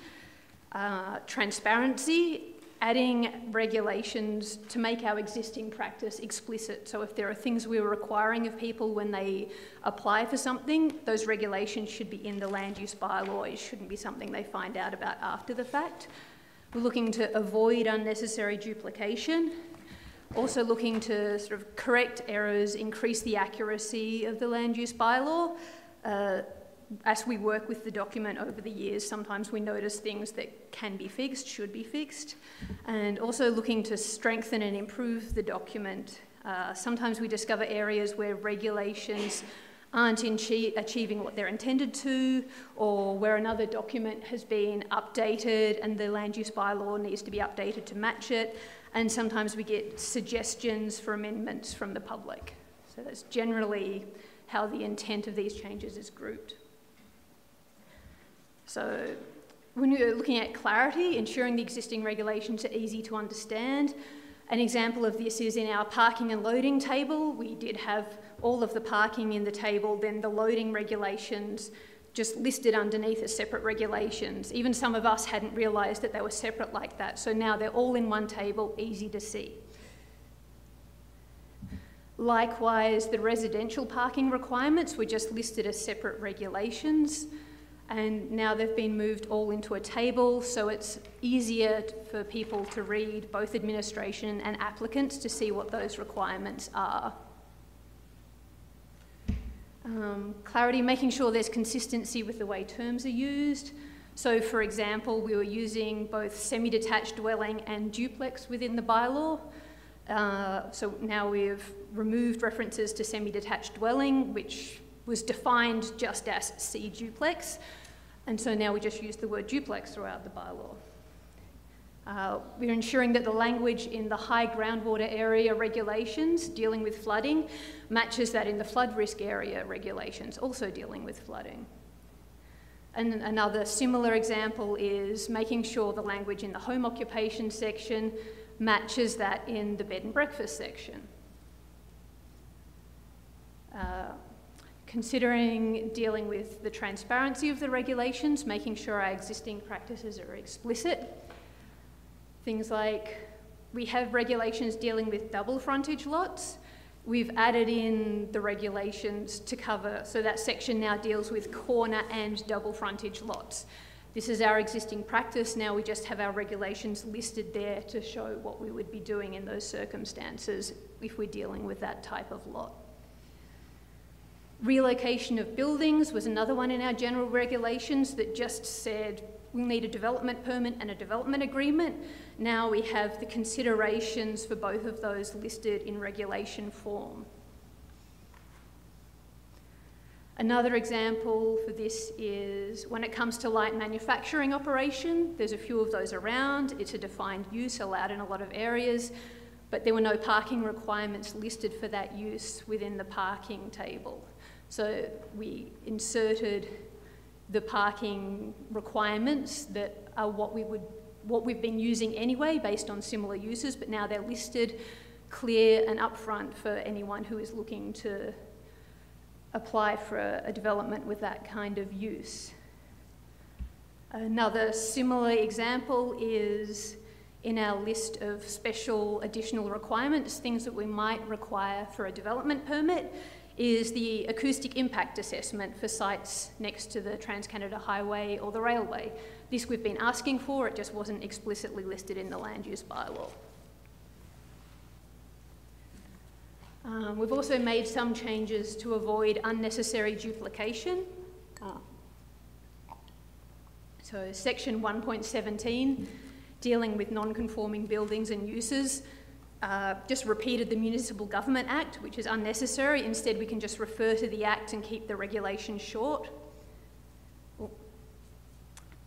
transparency, adding regulations to make our existing practice explicit. So if there are things we were requiring of people when they apply for something, those regulations should be in the land use bylaw. It shouldn't be something they find out about after the fact. We're looking to avoid unnecessary duplication. Also looking to sort of correct errors, increase the accuracy of the land use bylaw. As we work with the document over the years, sometimes we notice things that can be fixed, should be fixed. And also looking to strengthen and improve the document. Sometimes we discover areas where regulations aren't achieving what they're intended to, or where another document has been updated and the land use bylaw needs to be updated to match it. And sometimes we get suggestions for amendments from the public. So that's generally how the intent of these changes is grouped. So when you're looking at clarity, ensuring the existing regulations are easy to understand, An example of this is in our parking and loading table. We did have all of the parking in the table, then the loading regulations just listed underneath as separate regulations. Even some of us hadn't realised that they were separate like that, so now they're all in one table, easy to see. Likewise, the residential parking requirements were just listed as separate regulations, and now they've been moved all into a table, so it's easier for people to read, both administration and applicants, to see what those requirements are. Clarity, making sure there's consistency with the way terms are used. So, for example, we were using both semi-detached dwelling and duplex within the bylaw. So now we've removed references to semi-detached dwelling, which was defined just as C duplex. And so now we just use the word duplex throughout the bylaw. We're ensuring that the language in the high groundwater area regulations dealing with flooding matches that in the flood risk area regulations, also dealing with flooding. And another similar example is making sure the language in the home occupation section matches that in the bed and breakfast section. Considering dealing with the transparency of the regulations, making sure our existing practices are explicit. Things like, we have regulations dealing with double frontage lots. We've added in the regulations to cover, so that section now deals with corner and double frontage lots. This is our existing practice. Now we just have our regulations listed there to show what we would be doing in those circumstances if we're dealing with that type of lot. Relocation of buildings was another one in our general regulations that just said we'll need a development permit and a development agreement. Now we have the considerations for both of those listed in regulation form. Another example for this is when it comes to light manufacturing operation, there's a few of those around. It's a defined use allowed in a lot of areas, but there were no parking requirements listed for that use within the parking table. So we inserted the parking requirements that are what we've been using anyway based on similar uses, but now they're listed clear and upfront for anyone who is looking to apply for a development with that kind of use. Another similar example is in our list of special additional requirements, things that we might require for a development permit, is the acoustic impact assessment for sites next to the Trans-Canada Highway or the railway. This we've been asking for, it just wasn't explicitly listed in the land use bylaw. We've also made some changes to avoid unnecessary duplication. So section 1.17, dealing with non-conforming buildings and uses, just repeated the Municipal Government Act, which is unnecessary. Instead, we can just refer to the Act and keep the regulations short.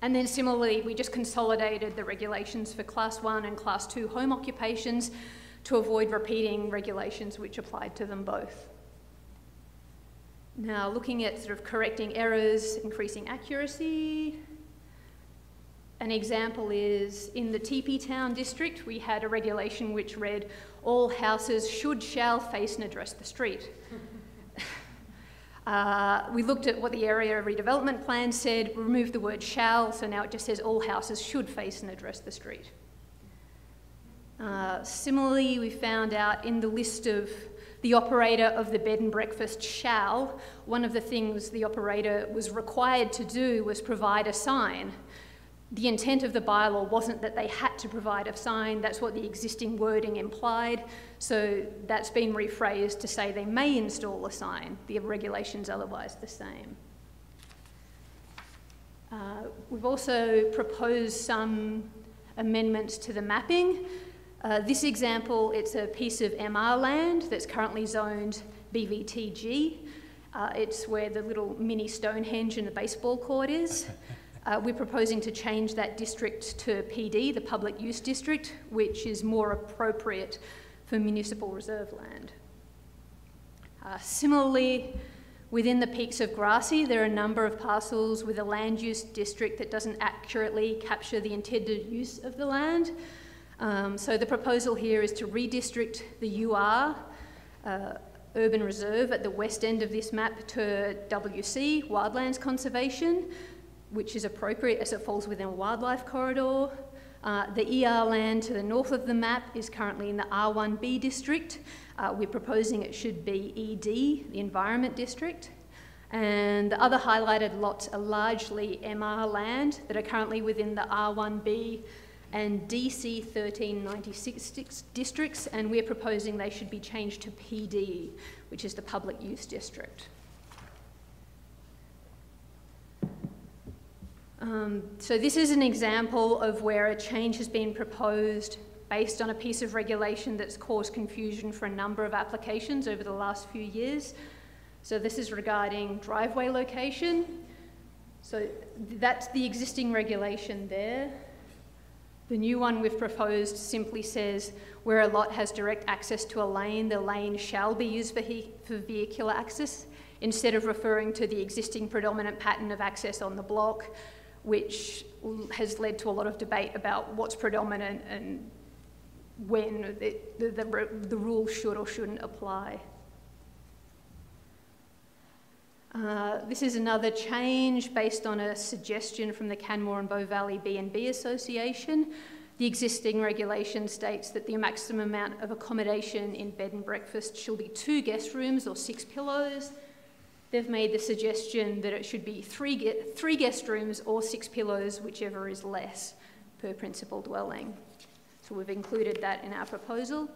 And then similarly, we just consolidated the regulations for Class 1 and Class 2 home occupations to avoid repeating regulations which applied to them both. Now, looking at sort of correcting errors, increasing accuracy. An example is in the TP Town district, we had a regulation which read, all houses shall face and address the street. We looked at what the area redevelopment plan said, removed the word shall, so now it just says all houses should face and address the street. Similarly, we found out in the list of the operator of the bed and breakfast shall, one of the things the operator was required to do was provide a sign. The intent of the bylaw wasn't that they had to provide a sign, that's what the existing wording implied, so that's been rephrased to say they may install a sign. The regulation's otherwise the same. We've also proposed some amendments to the mapping. This example, it's a piece of MR land that's currently zoned BVTG. It's where the little mini Stonehenge and the baseball court is. We're proposing to change that district to PD, the public use district, which is more appropriate for municipal reserve land. Similarly, within the Peaks of Grassy, there are a number of parcels with a land use district that doesn't accurately capture the intended use of the land. So the proposal here is to redistrict the UR urban reserve at the west end of this map to WC, wildlands conservation, which is appropriate as it falls within a wildlife corridor. The ER land to the north of the map is currently in the R1B district. We're proposing it should be ED, the Environment District. And the other highlighted lots are largely MR land that are currently within the R1B and DC 1396 districts, and we're proposing they should be changed to PD, which is the Public Use District. So this is an example of where a change has been proposed based on a piece of regulation that's caused confusion for a number of applications over the last few years. So this is regarding driveway location. So that's the existing regulation there. The new one we've proposed simply says where a lot has direct access to a lane, the lane shall be used for vehicular access, instead of referring to the existing predominant pattern of access on the block, which has led to a lot of debate about what's predominant and when the rule should or shouldn't apply. This is another change based on a suggestion from the Canmore and Bow Valley B&B Association. The existing regulation states that the maximum amount of accommodation in bed and breakfast shall be 2 guest rooms or 6 pillows. They've made the suggestion that it should be 3 guest rooms or 6 pillows, whichever is less, per principal dwelling. So we've included that in our proposal.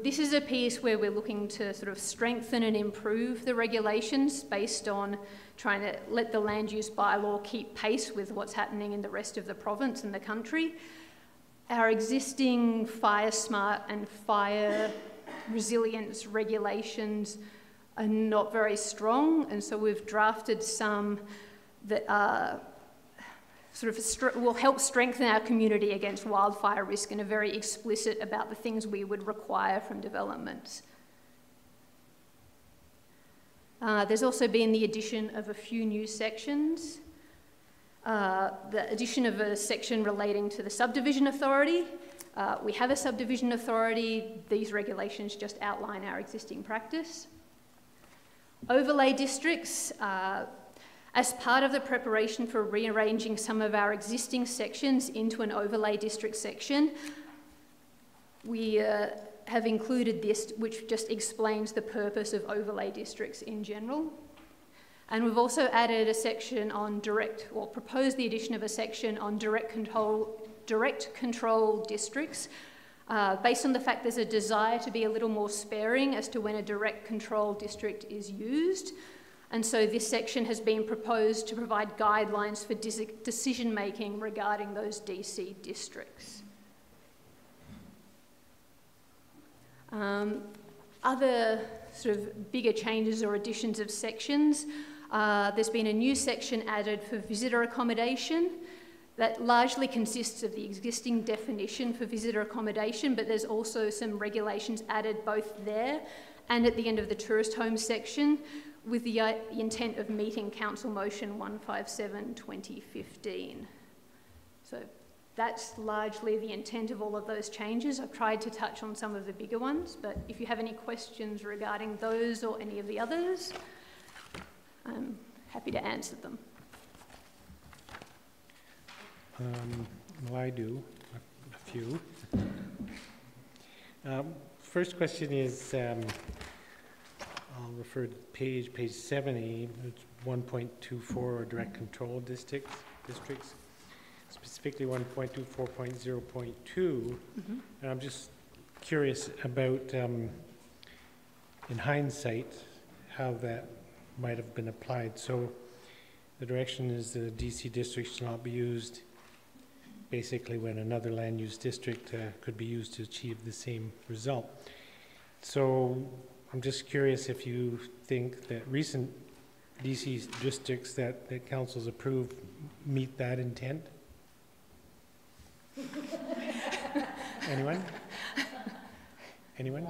This is a piece where we're looking to sort of strengthen and improve the regulations based on trying to let the land use bylaw keep pace with what's happening in the rest of the province and the country. Our existing fire smart and fire resilience regulations are not very strong, and so we've drafted some that are will help strengthen our community against wildfire risk and are very explicit about the things we would require from developments. There's also been the addition of a few new sections. The addition of a section relating to the subdivision authority. We have a subdivision authority. These regulations just outline our existing practice. Overlay districts. As part of the preparation for rearranging some of our existing sections into an overlay district section, we have included this, which just explains the purpose of overlay districts in general. And we've also added a section on proposed the addition of a section on direct control districts, based on the fact there's a desire to be a little more sparing as to when a direct control district is used. And so this section has been proposed to provide guidelines for decision-making regarding those DC districts. Other sort of bigger changes or additions of sections, there's been a new section added for visitor accommodation that largely consists of the existing definition for visitor accommodation, but there's also some regulations added both there and at the end of the tourist home section, with the intent of meeting Council Motion 157/2015. So that's largely the intent of all of those changes. I've tried to touch on some of the bigger ones, but if you have any questions regarding those or any of the others, I'm happy to answer them. Well, I do, a few. First question is, I'll refer to page 70, it's 1.24 direct control districts, specifically 1.24.0.2. And I'm just curious about, in hindsight, how that might have been applied. So the direction is the DC district should not be used basically when another land use district could be used to achieve the same result. So I'm just curious if you think that recent DC districts that council's approved meet that intent? Anyone? Anyone?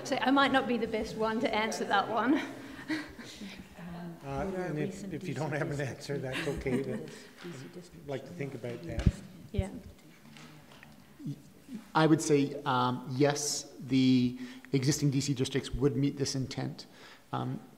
So I might not be the best one to answer that one. about our And recent if you DC don't have an districts. answer, that's okay, but I'd like to think about that. Yeah. I would say yes, the existing DC districts would meet this intent.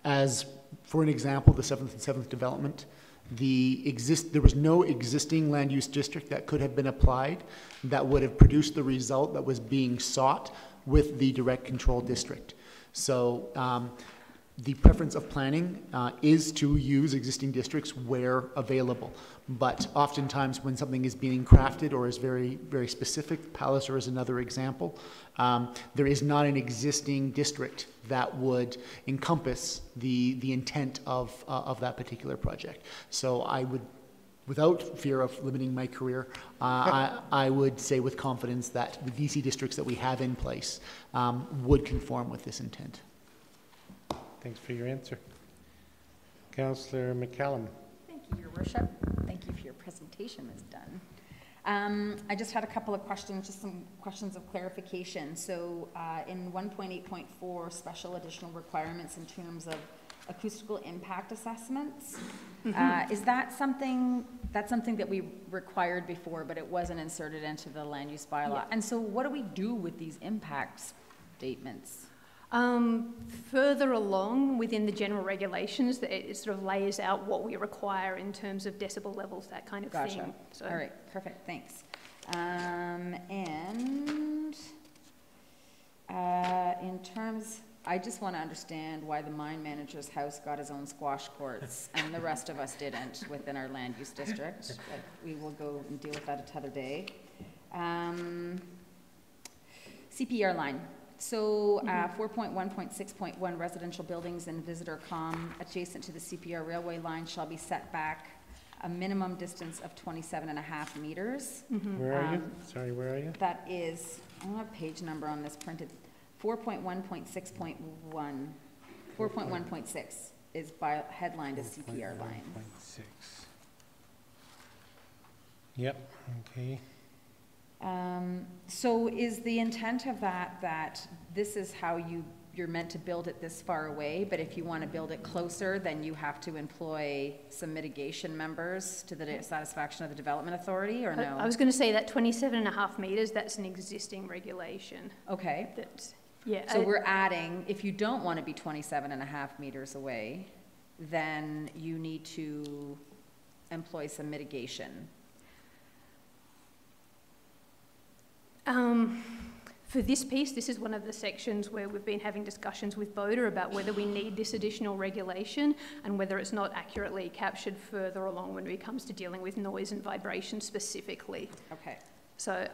As, for an example, the 7th and 7th development, there was no existing land use district that could have been applied that would have produced the result that was being sought with the direct control district. So the preference of planning is to use existing districts where available. But oftentimes when something is being crafted or is very, very specific, Palliser is another example, there is not an existing district that would encompass the intent of that particular project. So I would, without fear of limiting my career, I would say with confidence that the DC districts that we have in place would conform with this intent. Thanks for your answer. Councillor McCallum. Thank you, Your Worship. Thank you for your presentation, Ms. Dunn. I just had a couple of questions, just some questions of clarification. So in 1.8.4, special additional requirements in terms of acoustical impact assessments, is that something that we required before, but it wasn't inserted into the land use bylaw? Yeah. And so what do we do with these impact statements? Further along within the general regulations, it sort of lays out what we require in terms of decibel levels, that kind of thing. So. All right, perfect, thanks. And in terms, I just want to understand why the mine manager's house got his own squash courts and the rest of us didn't within our land use district. But we will go and deal with that another day. CPR line. So 4.1.6.1 residential buildings and visitor comm adjacent to the CPR railway line shall be set back a minimum distance of 27.5 meters. Where are you? Sorry, where are you? That is, I don't have a page number on this printed, 4.1.6.1. 4.1.6 is headlined as CPR line. 4.1.6. Yep, okay. So is the intent of that this is how you're meant to build it this far away, but if you want to build it closer, then you have to employ some mitigation members to the satisfaction of the development authority, or no? I was going to say that 27.5 meters, that's an existing regulation. Okay. Yeah. So we're adding, if you don't want to be 27.5 meters away, then you need to employ some mitigation. For this piece, this is one of the sections where we've been having discussions with BODA about whether we need this additional regulation and whether it's not accurately captured further along when it comes to dealing with noise and vibration specifically. Okay. So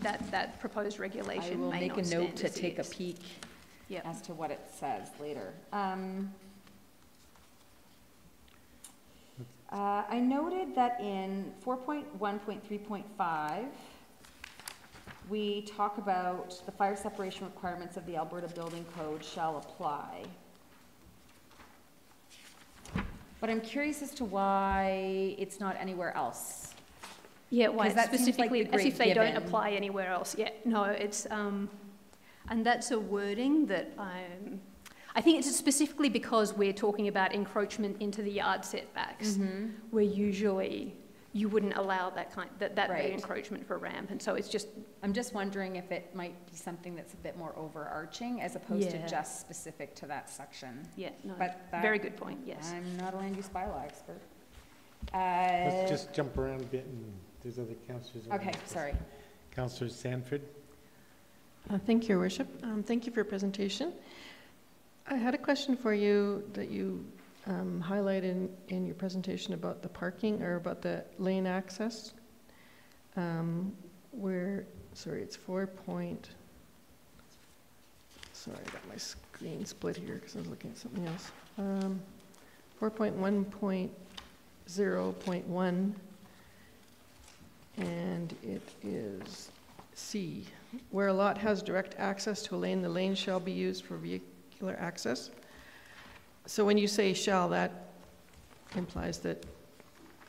that proposed regulation I will may make not a note to stand as take a is. peek as to what it says later. I noted that in 4.1.3.5, we talk about the fire separation requirements of the Alberta Building Code shall apply. But I'm curious as to why it's not anywhere else. Yeah, why that specifically, seems like the as if they great don't given. apply anywhere else. Yeah, no, it's, and that's a wording that I think it's specifically because we're talking about encroachment into the yard setbacks, where usually you wouldn't allow that big encroachment for a ramp, and so it's just. I'm just wondering if it might be something that's a bit more overarching as opposed to just specific to that section. Yeah, no, but very good point. Yes, I'm not a land use bylaw expert. Let's just jump around a bit, and there's other councillors. Okay, sorry. Councillor Sanford. Thank you, Your Worship. Thank you for your presentation. I had a question for you that you highlighted in your presentation about the parking or about the lane access. It's 4 point. Sorry, I got my screen split here because I was looking at something else. 4.1.0.1, and it is C. Where a lot has direct access to a lane, the lane shall be used for vehicular access. So when you say shall, that implies that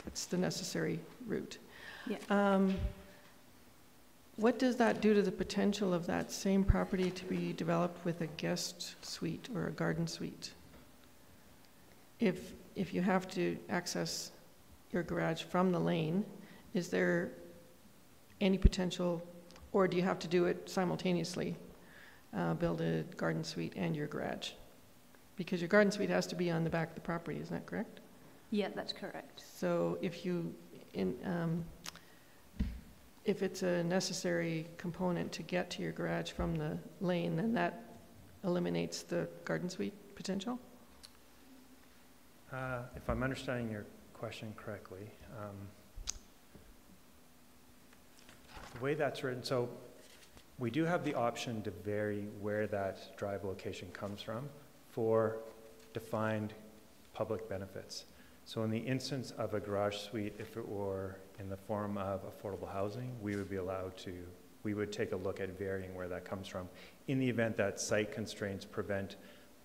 it's the necessary route. Yeah. What does that do to the potential of that same property to be developed with a guest suite or a garden suite? If if you have to access your garage from the lane, is there any potential, or do you have to do it simultaneously, build a garden suite and your garage? Because your garden suite has to be on the back of the property, isn't that correct? Yeah, that's correct. So if if it's a necessary component to get to your garage from the lane, then that eliminates the garden suite potential? If I'm understanding your question correctly, the way that's written, so we do have the option to vary where that drive location comes from for defined public benefits. So in the instance of a garage suite, if it were in the form of affordable housing, we would take a look at varying where that comes from in the event that site constraints prevent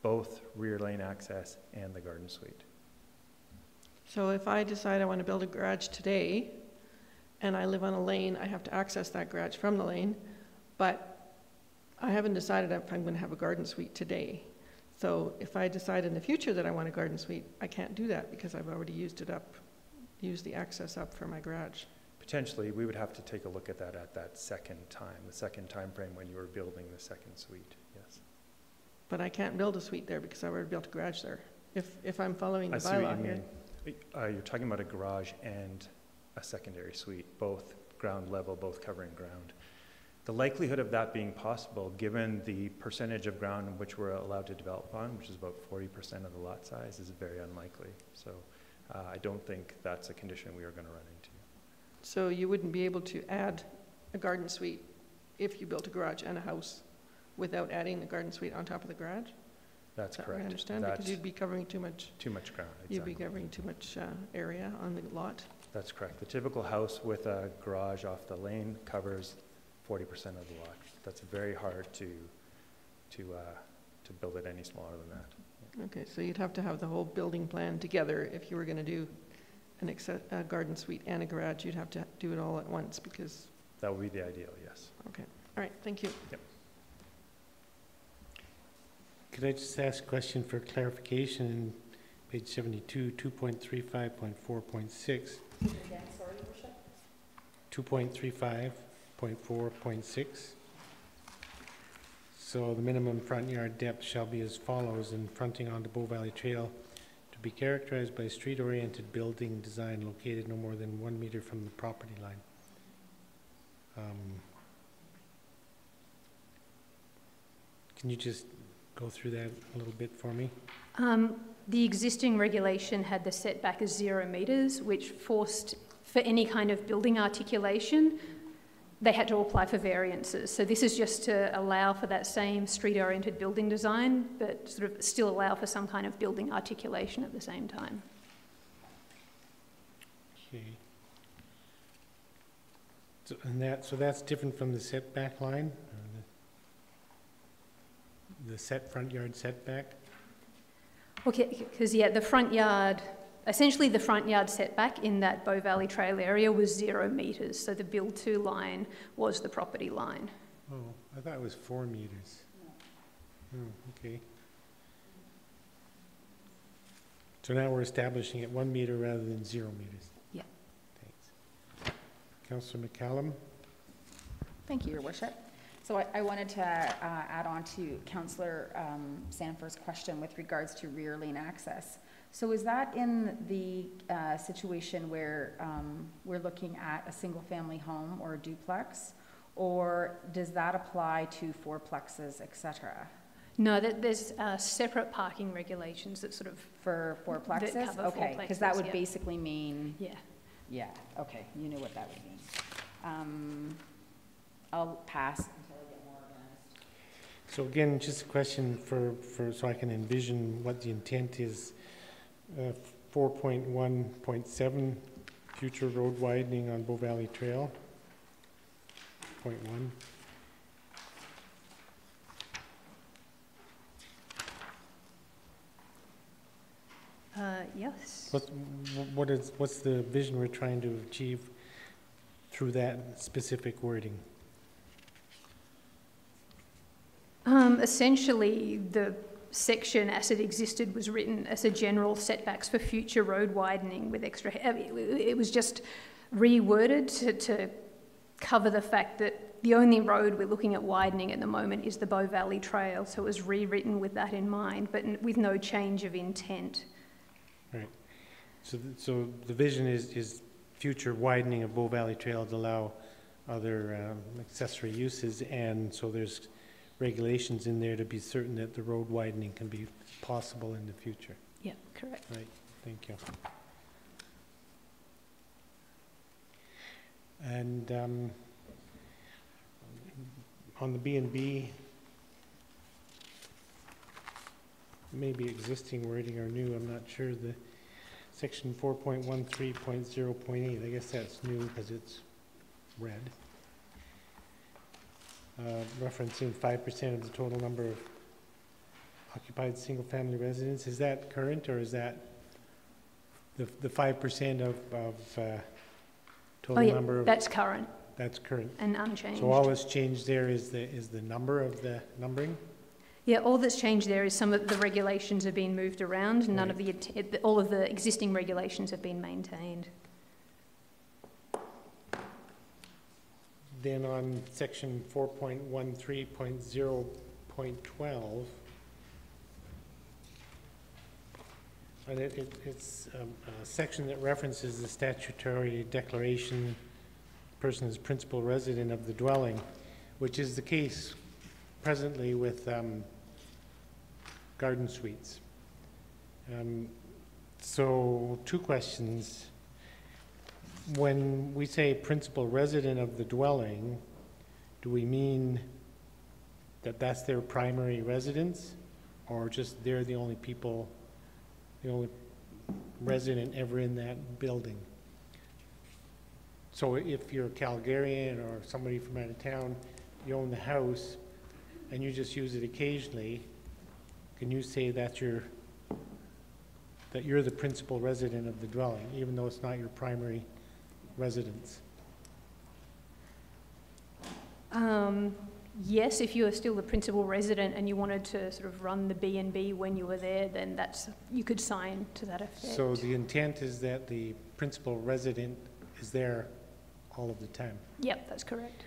both rear lane access and the garden suite. So if I decide I want to build a garage today and I live on a lane, I have to access that garage from the lane, but I haven't decided if I'm going to have a garden suite today. So if I decide in the future that I want a garden suite, I can't do that because I've already used the access up for my garage. Potentially, we would have to take a look at that second time frame when you were building the second suite, yes. But I can't build a suite there because I already built a garage there. If I'm following the bylaw here. I see what you mean. You're talking about a garage and a secondary suite, both ground level, both covering ground. The likelihood of that being possible, given the percentage of ground in which we're allowed to develop on, which is about 40% of the lot size, is very unlikely. So I don't think that's a condition we are going to run into. So you wouldn't be able to add a garden suite if you built a garage and a house without adding the garden suite on top of the garage? That's correct. I understand, because you'd be covering too much ground. Exactly. You'd be covering too much area on the lot. That's correct. The typical house with a garage off the lane covers 40% of the lot. That's very hard to build it any smaller than that. Okay, so you'd have to have the whole building plan together if you were going to do a garden suite and a garage. You'd have to do it all at once because... That would be the ideal, yes. Okay. All right, thank you. Yep. Could I just ask a question for clarification? Page 72, 2.35.4.6. 2.35.4.6. So the minimum front yard depth shall be as follows: in fronting onto Bow Valley Trail, to be characterized by street-oriented building design located no more than 1 meter from the property line. Can you just go through that a little bit for me? The existing regulation had the setback as 0 metres, which forced, for any kind of building articulation, they had to apply for variances. So this is just to allow for that same street-oriented building design, but sort of still allow for some kind of building articulation at the same time. Okay. So that's different from the setback line, the front yard setback. Okay, because yeah, the front yard, essentially the front yard setback in that Bow Valley Trail area was 0 metres. So the build to line was the property line. Oh, I thought it was 4 meters. Oh, okay. So now we're establishing it 1 meter rather than 0 meters. Yeah. Thanks. Councillor McCallum. Thank you, Your Worship. So I wanted to add on to Councillor Sanford's question with regards to rear lane access. So is that in the situation where we're looking at a single family home or a duplex, or does that apply to fourplexes, etc.? No, there's separate parking regulations that sort of... For fourplexes? That cover okay, because that would basically mean... Yeah. Yeah, okay, you knew what that would mean. I'll pass until I get more organized. So again, just a question for so I can envision what the intent is. 4.1.7, future road widening on Bow Valley Trail. 0.1. Yes. What's the vision we're trying to achieve through that specific wording? Essentially, section as it existed was written as a general setbacks for future road widening with extra, it was just reworded to cover the fact that the only road we're looking at widening at the moment is the Bow Valley Trail, so it was rewritten with that in mind, but with no change of intent. Right. So the vision is future widening of Bow Valley Trail to allow other accessory uses, and so there's regulations in there to be certain that the road widening can be possible in the future. Yeah, correct. Right, thank you. And on the B&B, maybe existing wording or new, I'm not sure, the section 4.13.0.8, I guess that's new because it's red. Referencing 5% of the total number of occupied single-family residents. Is that current, or is that the 5% of total number of? That's current. That's current. And unchanged. So all that's changed there is the number of the numbering? Yeah, all that's changed there is some of the regulations have been moved around. None Right. of all of the existing regulations have been maintained. Then on section 4.13.0.12, and it's a section that references the statutory declaration, person is principal resident of the dwelling, which is the case presently with garden suites. So two questions. When we say principal resident of the dwelling, do we mean that that's their primary residence, or just they're the only people, the only resident ever in that building? So if you're a Calgarian or somebody from out of town, you own the house and you just use it occasionally, can you say that you're the principal resident of the dwelling, even though it's not your primary residence? Yes, if you are still the principal resident and you wanted to sort of run the B&B when you were there, then you could sign to that effect. So the intent is that the principal resident is there all of the time? Yep, that's correct.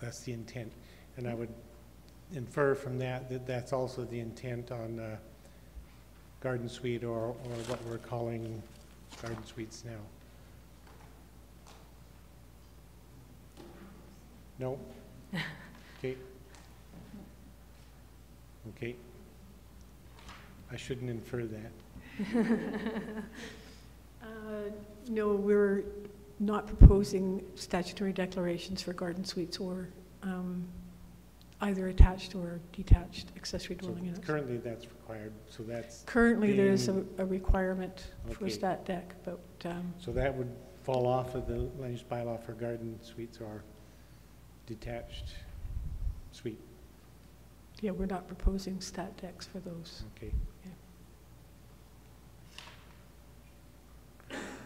That's the intent. And I would infer from that that that's also the intent on garden suite or what we're calling garden suites now. No? Okay. Okay. I shouldn't infer that. No, we're not proposing statutory declarations for garden suites or either attached or detached accessory dwelling units. Currently that's required, so that's... Currently there's a requirement for Okay. stat dec, but So that would fall off of the land use bylaw for garden suites or detached suite. yeah, we're not proposing stat decs for those. Okay.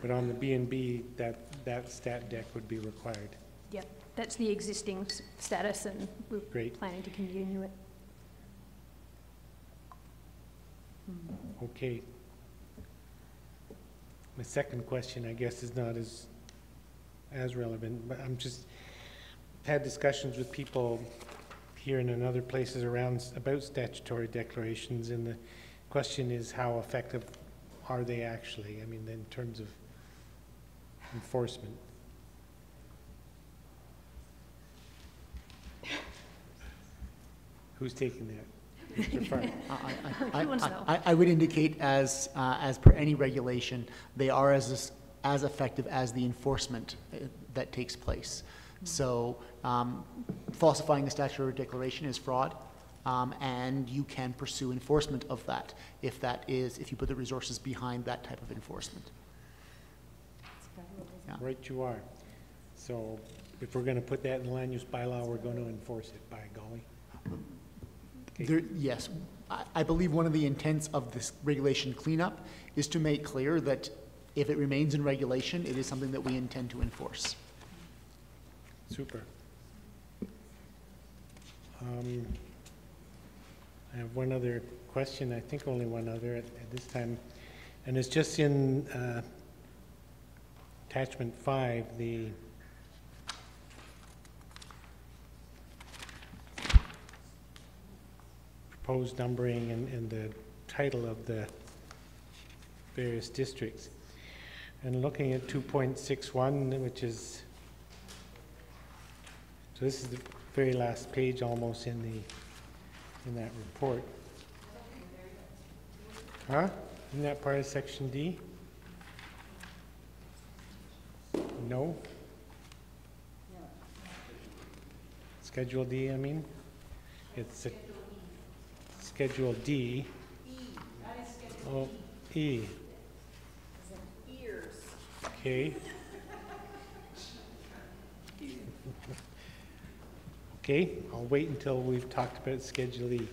But on the B&B, that stat deck would be required. Yep, that's the existing status, and we're Great. planning to continue it. Okay. My second question, I guess, is not as relevant, but I'm just had discussions with people here and in other places around about statutory declarations, and the question is how effective are they actually? I mean, in terms of enforcement. Who's taking that? Mr. Farr. I would indicate as per any regulation, they are as effective as the enforcement that takes place. So falsifying a statutory declaration is fraud, and you can pursue enforcement of that if you put the resources behind that type of enforcement. Yeah. Right you are. So if we're going to put that in the land use bylaw, we're going to enforce it, by golly. Okay. Yes. I believe one of the intents of this regulation cleanup is to make clear that if it remains in regulation, it is something that we intend to enforce. Super. I have one other question, I think only one other at this time, and it's just in attachment 5, the proposed numbering and the title of the various districts. And looking at 2.61, which is, so this is the very last page almost in that report. Huh? Isn't that part of section D? No? Schedule D, I mean? It's a Schedule D. Oh, E. Okay. Okay, I'll wait until we've talked about Schedule E.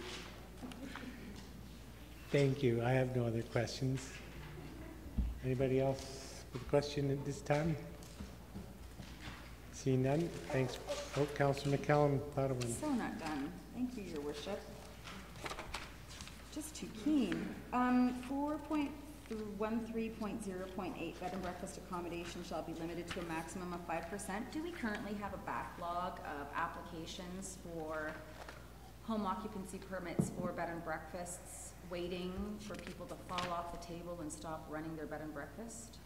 Thank you. I have no other questions. Anybody else with a question at this time? See none. Thanks. Oh, Councillor McCallum thought of one. So not done. Thank you, Your Worship. Just too keen. 4.13.0.8, bed and breakfast accommodation shall be limited to a maximum of 5%. Do we currently have a backlog of applications for home occupancy permits for bed and breakfasts, waiting for people to fall off the table and stop running their bed and breakfast?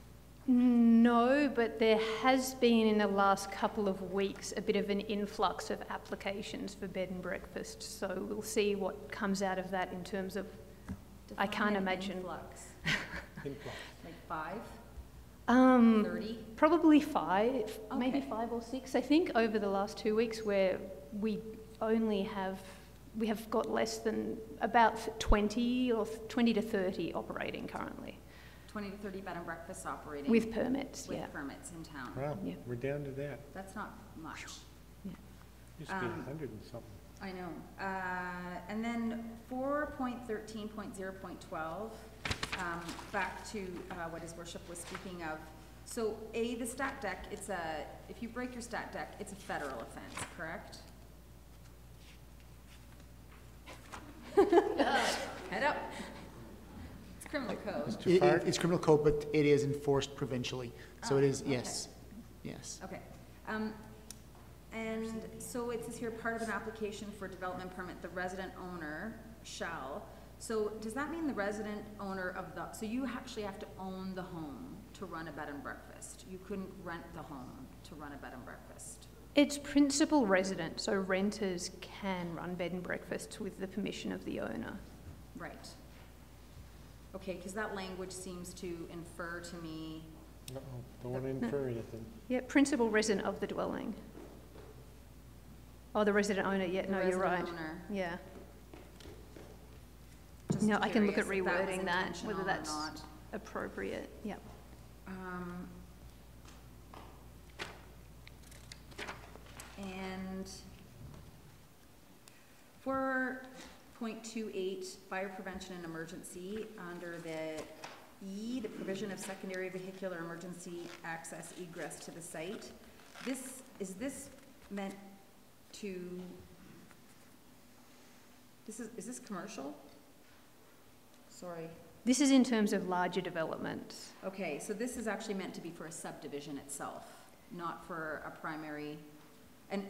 No, but there has been in the last couple of weeks a bit of an influx of applications for bed and breakfast. So we'll see what comes out of that in terms of, I can't imagine. Influx. Influx. Like 5? 30? Probably 5, maybe Okay. 5 or 6, I think, over the last 2 weeks, where we have got less than about 20 or 20 to 30 operating currently. 20 to 30 bed and breakfasts operating? With permits, with yeah. permits in town. Wow, Yeah. we're down to that. That's not much. Used to be 100 and something. I know. And then 4.13.0.12, back to what His Worship was speaking of. So the stat deck, if you break your stat deck, it's a federal offense, correct? Head up. It's criminal code. It's criminal code, but it is enforced provincially. So it is, okay. yes, yes. Okay. And so it says here, part of an application for development permit, the resident owner shall. So does that mean the resident owner of so you actually have to own the home to run a bed and breakfast? You couldn't rent the home to run a bed and breakfast? It's principal resident, so renters can run bed and breakfasts with the permission of the owner. Right. Okay, because that language seems to infer to me. Uh-oh, don't want to infer anything. Yeah, principal resident of the dwelling. Oh, the resident owner, yeah, no, you're right. Owner. Yeah. Just No, I can look at curious if rewording that, intentional whether or that's not. appropriate, yeah. And 4.28, fire prevention and emergency, under the E, the provision of secondary vehicular emergency access egress to the site. Is this meant to, is this commercial? Sorry. This is in terms of larger developments. Okay, so this is actually meant to be for a subdivision itself, not for a primary, and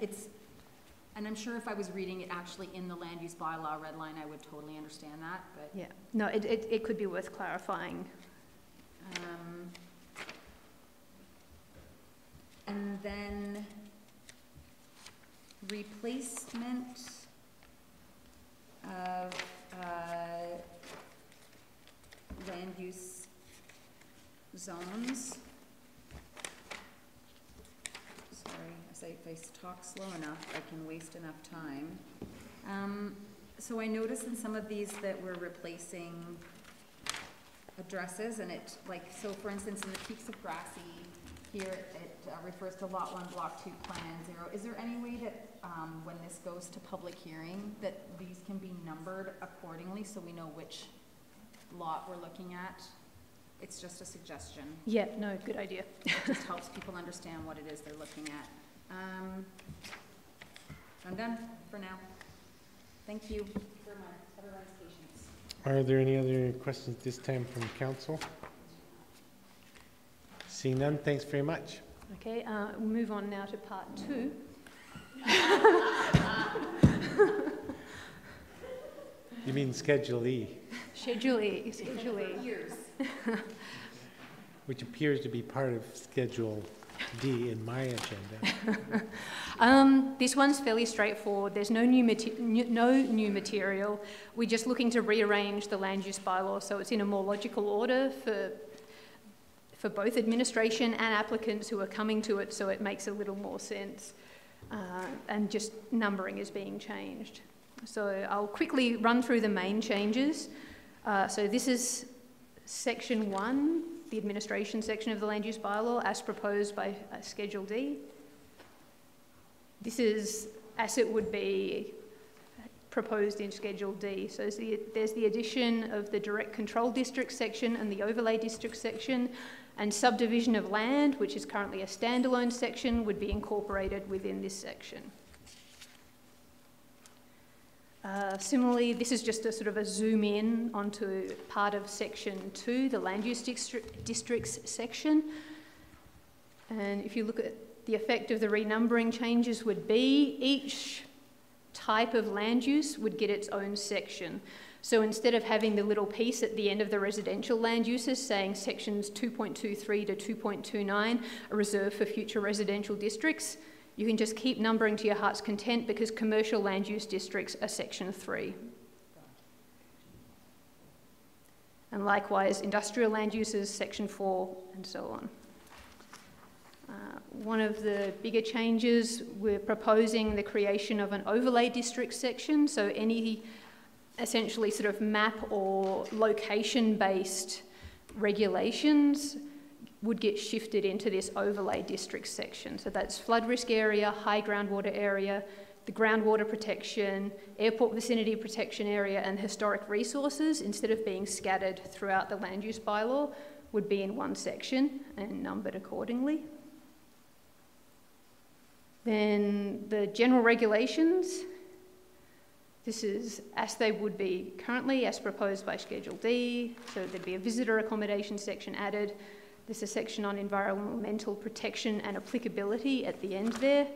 I'm sure if I was reading it actually in the land use bylaw red line, I would totally understand that, but. Yeah, no, it could be worth clarifying. And then replacement of land use zones. Sorry, if I talk slow enough, I can waste enough time. So I noticed in some of these that we're replacing addresses, and so for instance, in the Peaks of Grassy, here it refers to Lot 1, Block 2, Plan 0. Is there any way that when this goes to public hearing, that these can be numbered accordingly so we know which lot we're looking at? It's just a suggestion. Yeah, no, good idea. It just helps people understand what it is they're looking at. I'm done for now. Thank you for my everyone's patience. Are there any other questions this time from council? Seeing none, thanks very much. Okay, we'll move on now to part 2. You mean Schedule E? Schedule E. Schedule E. Years. Which appears to be part of Schedule D in my agenda. This one's fairly straightforward. There's no new material. We're just looking to rearrange the land use bylaw so it's in a more logical order for both administration and applicants who are coming to it, so it makes a little more sense. And just numbering is being changed. So I'll quickly run through the main changes. So this is Section 1, the administration section of the land use bylaw as proposed by Schedule D. This is as it would be proposed in Schedule D. So there's the addition of the direct control district section and the overlay district section, and subdivision of land, which is currently a standalone section, would be incorporated within this section. Similarly, this is just a sort of a zoom in onto part of Section 2, the land use districts section. And if you look at the effect of the renumbering changes would be each type of land use would get its own section. So instead of having the little piece at the end of the residential land uses saying sections 2.23 to 2.29 are reserved for future residential districts, you can just keep numbering to your heart's content because commercial land use districts are section 3. And likewise, industrial land uses, section 4, and so on. One of the bigger changes, we're proposing the creation of an overlay district section. So any essentially sort of map or location-based regulations would get shifted into this overlay district section. So that's flood risk area, high groundwater area, the groundwater protection, airport vicinity protection area, and historic resources, instead of being scattered throughout the land use bylaw, would be in one section and numbered accordingly. Then the general regulations, this is as they would be currently, as proposed by Schedule D. So there'd be a visitor accommodation section added. There's a section on environmental protection and applicability at the end there.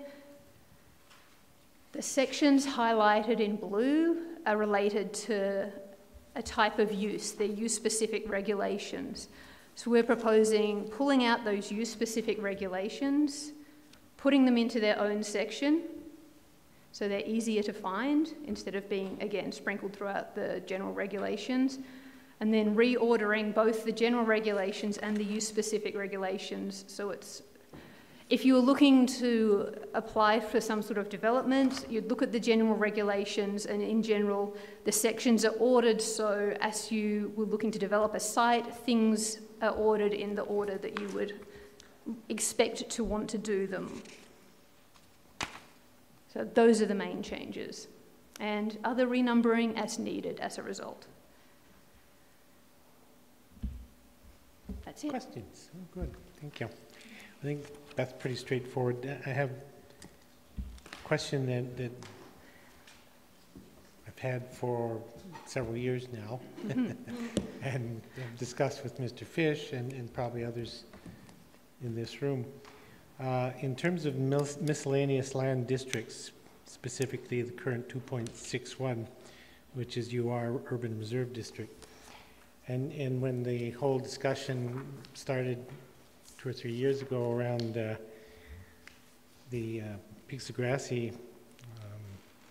The sections highlighted in blue are related to a type of use. They're use-specific regulations. So we're proposing pulling out those use-specific regulations, putting them into their own section, so they're easier to find instead of being, again, sprinkled throughout the general regulations, and then reordering both the general regulations and the use-specific regulations. So it's, if you were looking to apply for some sort of development, you'd look at the general regulations, and in general, the sections are ordered so as you were looking to develop a site, things are ordered in the order that you would expect to want to do them. So those are the main changes, and other renumbering as needed as a result. That's it. Questions? Oh, good, thank you. I think that's pretty straightforward. I have a question that I've had for several years now, and I've discussed with Mr. Fish and probably others in this room. In terms of miscellaneous land districts, specifically the current 2.61, which is UR Urban Reserve District, and when the whole discussion started 2 or 3 years ago around the Peaks of Grassy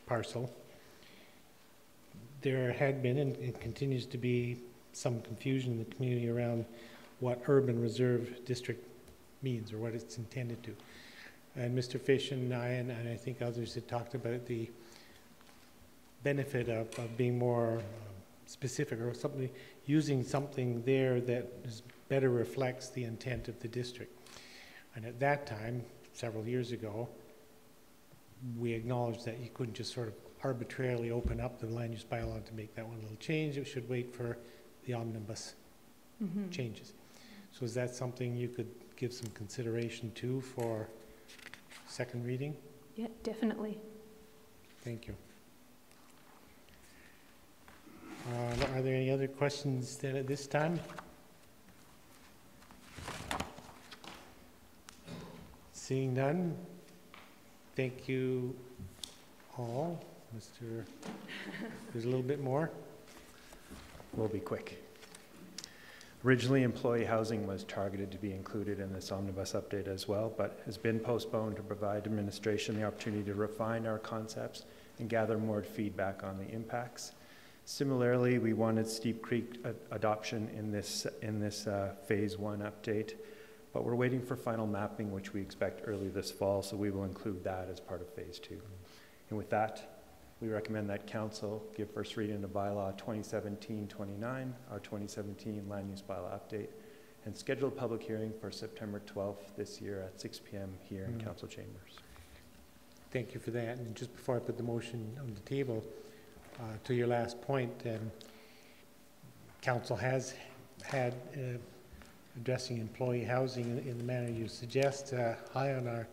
parcel, there had been and it continues to be some confusion in the community around what Urban Reserve District means or what it's intended to. And Mr. Fish and I, and I think others had talked about the benefit of being more specific or something, using something there that better reflects the intent of the district. And at that time, several years ago, we acknowledged that you couldn't just sort of arbitrarily open up the land use bylaw to make that one little change. It should wait for the omnibus changes. So is that something you could give some consideration to for second reading? Yeah, definitely. Thank you. Are there any other questions then at this time? Seeing none, thank you all. There's a little bit more. We'll be quick. Originally, employee housing was targeted to be included in this omnibus update as well, but has been postponed to provide administration the opportunity to refine our concepts and gather more feedback on the impacts. Similarly, we wanted Steep Creek adoption in this phase 1 update, but we're waiting for final mapping, which we expect early this fall, so we will include that as part of phase 2. And with that, we recommend that Council give first reading to Bylaw 2017-29, our 2017 Land Use Bylaw update, and schedule a public hearing for September 12th this year at 6 p.m. here in Council Chambers. Thank you for that. And just before I put the motion on the table, to your last point, Council has had addressing employee housing in the manner you suggest high on our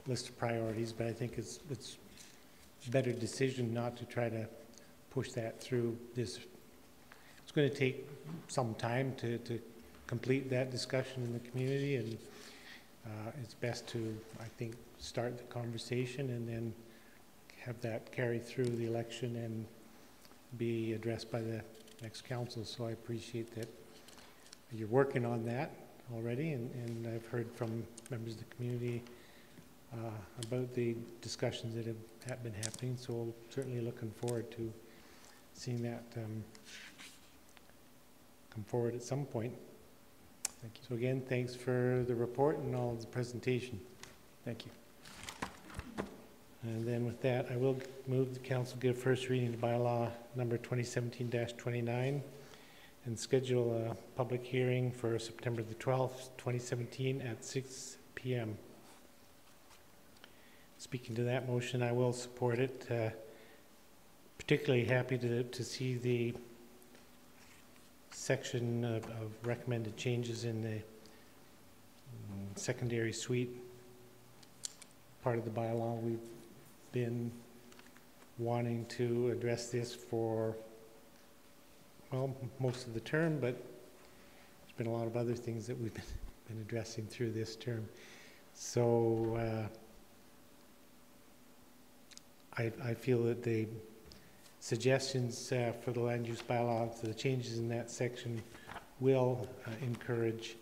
list of priorities, but I think it's a better decision not to try to push that through this. It's going to take some time to complete that discussion in the community, and it's best to, I think, start the conversation and then have that carry through the election and be addressed by the next council. So I appreciate that you're working on that already, and I've heard from members of the community about the discussions that have been happening, so certainly looking forward to seeing that come forward at some point. Thank you. So again, thanks for the report and all of the presentation. Thank you. And then with that, I will move the council give first reading to bylaw number 2017-29 and schedule a public hearing for September the 12th, 2017 at 6 p.m. Speaking to that motion, I will support it. Particularly happy to see the section of recommended changes in the secondary suite part of the bylaw. We've been wanting to address this for, well, most of the term, but there's been a lot of other things that we've been addressing through this term. So I feel that the suggestions for the land use bylaw, the changes in that section, will encourage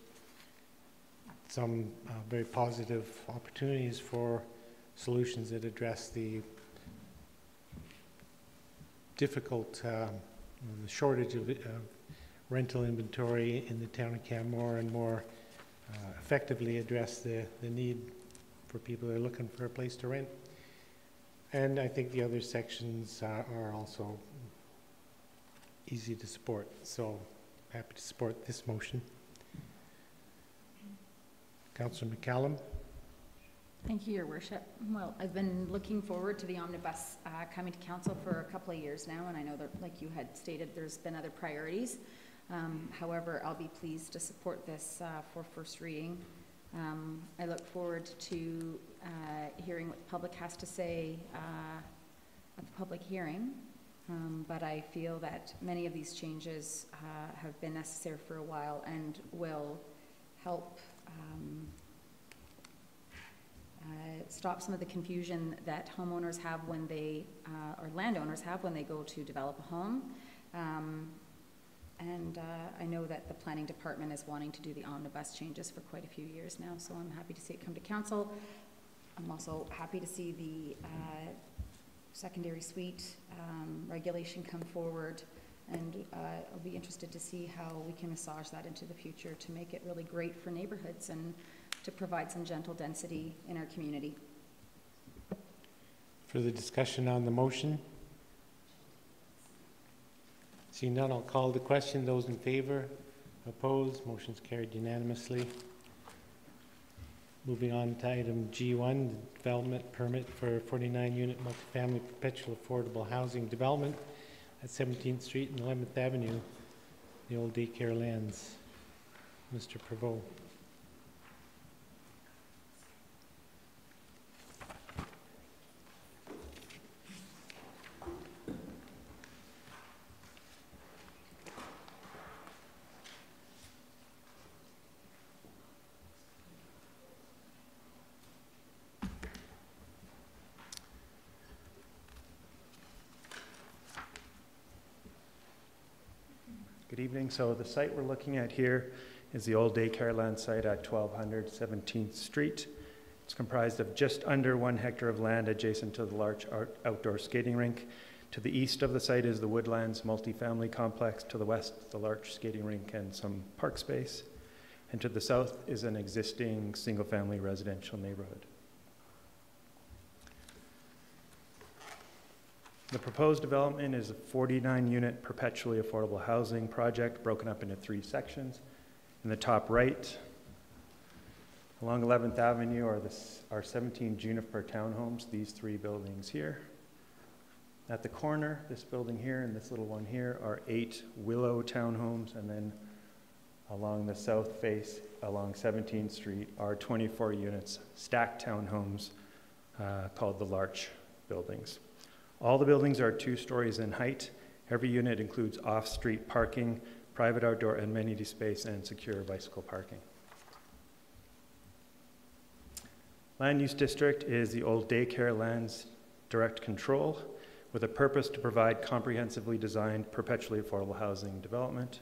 some very positive opportunities for solutions that address the difficult, the shortage of rental inventory in the town of Canmore, and more effectively address the need for people who are looking for a place to rent. And I think the other sections are also easy to support. So happy to support this motion. Councillor McCallum. Thank you, Your Worship. Well, I've been looking forward to the omnibus coming to council for a couple of years now, and I know that, like you had stated, there's been other priorities. However, I'll be pleased to support this for first reading. I look forward to hearing what the public has to say at the public hearing, but I feel that many of these changes have been necessary for a while and will help stop some of the confusion that homeowners have when they, or landowners have when they go to develop a home. And I know that the planning department is wanting to do the omnibus changes for quite a few years now, so I'm happy to see it come to council. I'm also happy to see the secondary suite regulation come forward, and I'll be interested to see how we can massage that into the future to make it really great for neighborhoods and to provide some gentle density in our community. Further discussion on the motion? Seeing none, I'll call the question. Those in favor? Opposed? Motion's carried unanimously. Moving on to item G1, the development permit for 49-unit multifamily perpetual affordable housing development at 17th Street and 11th Avenue, the old Daycare lands. Mr. Prevost. Good evening. So the site we're looking at here is the old Daycare land site at 1200 17th Street. It's comprised of just under 1 hectare of land adjacent to the large outdoor skating rink. To the east of the site is the Woodlands multifamily complex. To the west, the large skating rink and some park space. And to the south is an existing single-family residential neighborhood. The proposed development is a 49-unit perpetually affordable housing project broken up into 3 sections. In the top right, along 11th Avenue are 17 Juniper townhomes, these 3 buildings here. At the corner, this building here and this little one here are 8 Willow townhomes, and then along the south face, along 17th Street, are 24 units, stacked townhomes called the Larch buildings. All the buildings are 2 stories in height. Every unit includes off-street parking, private outdoor amenity space, and secure bicycle parking. Land use district is the old Daycare land's direct control with a purpose to provide comprehensively designed, perpetually affordable housing development.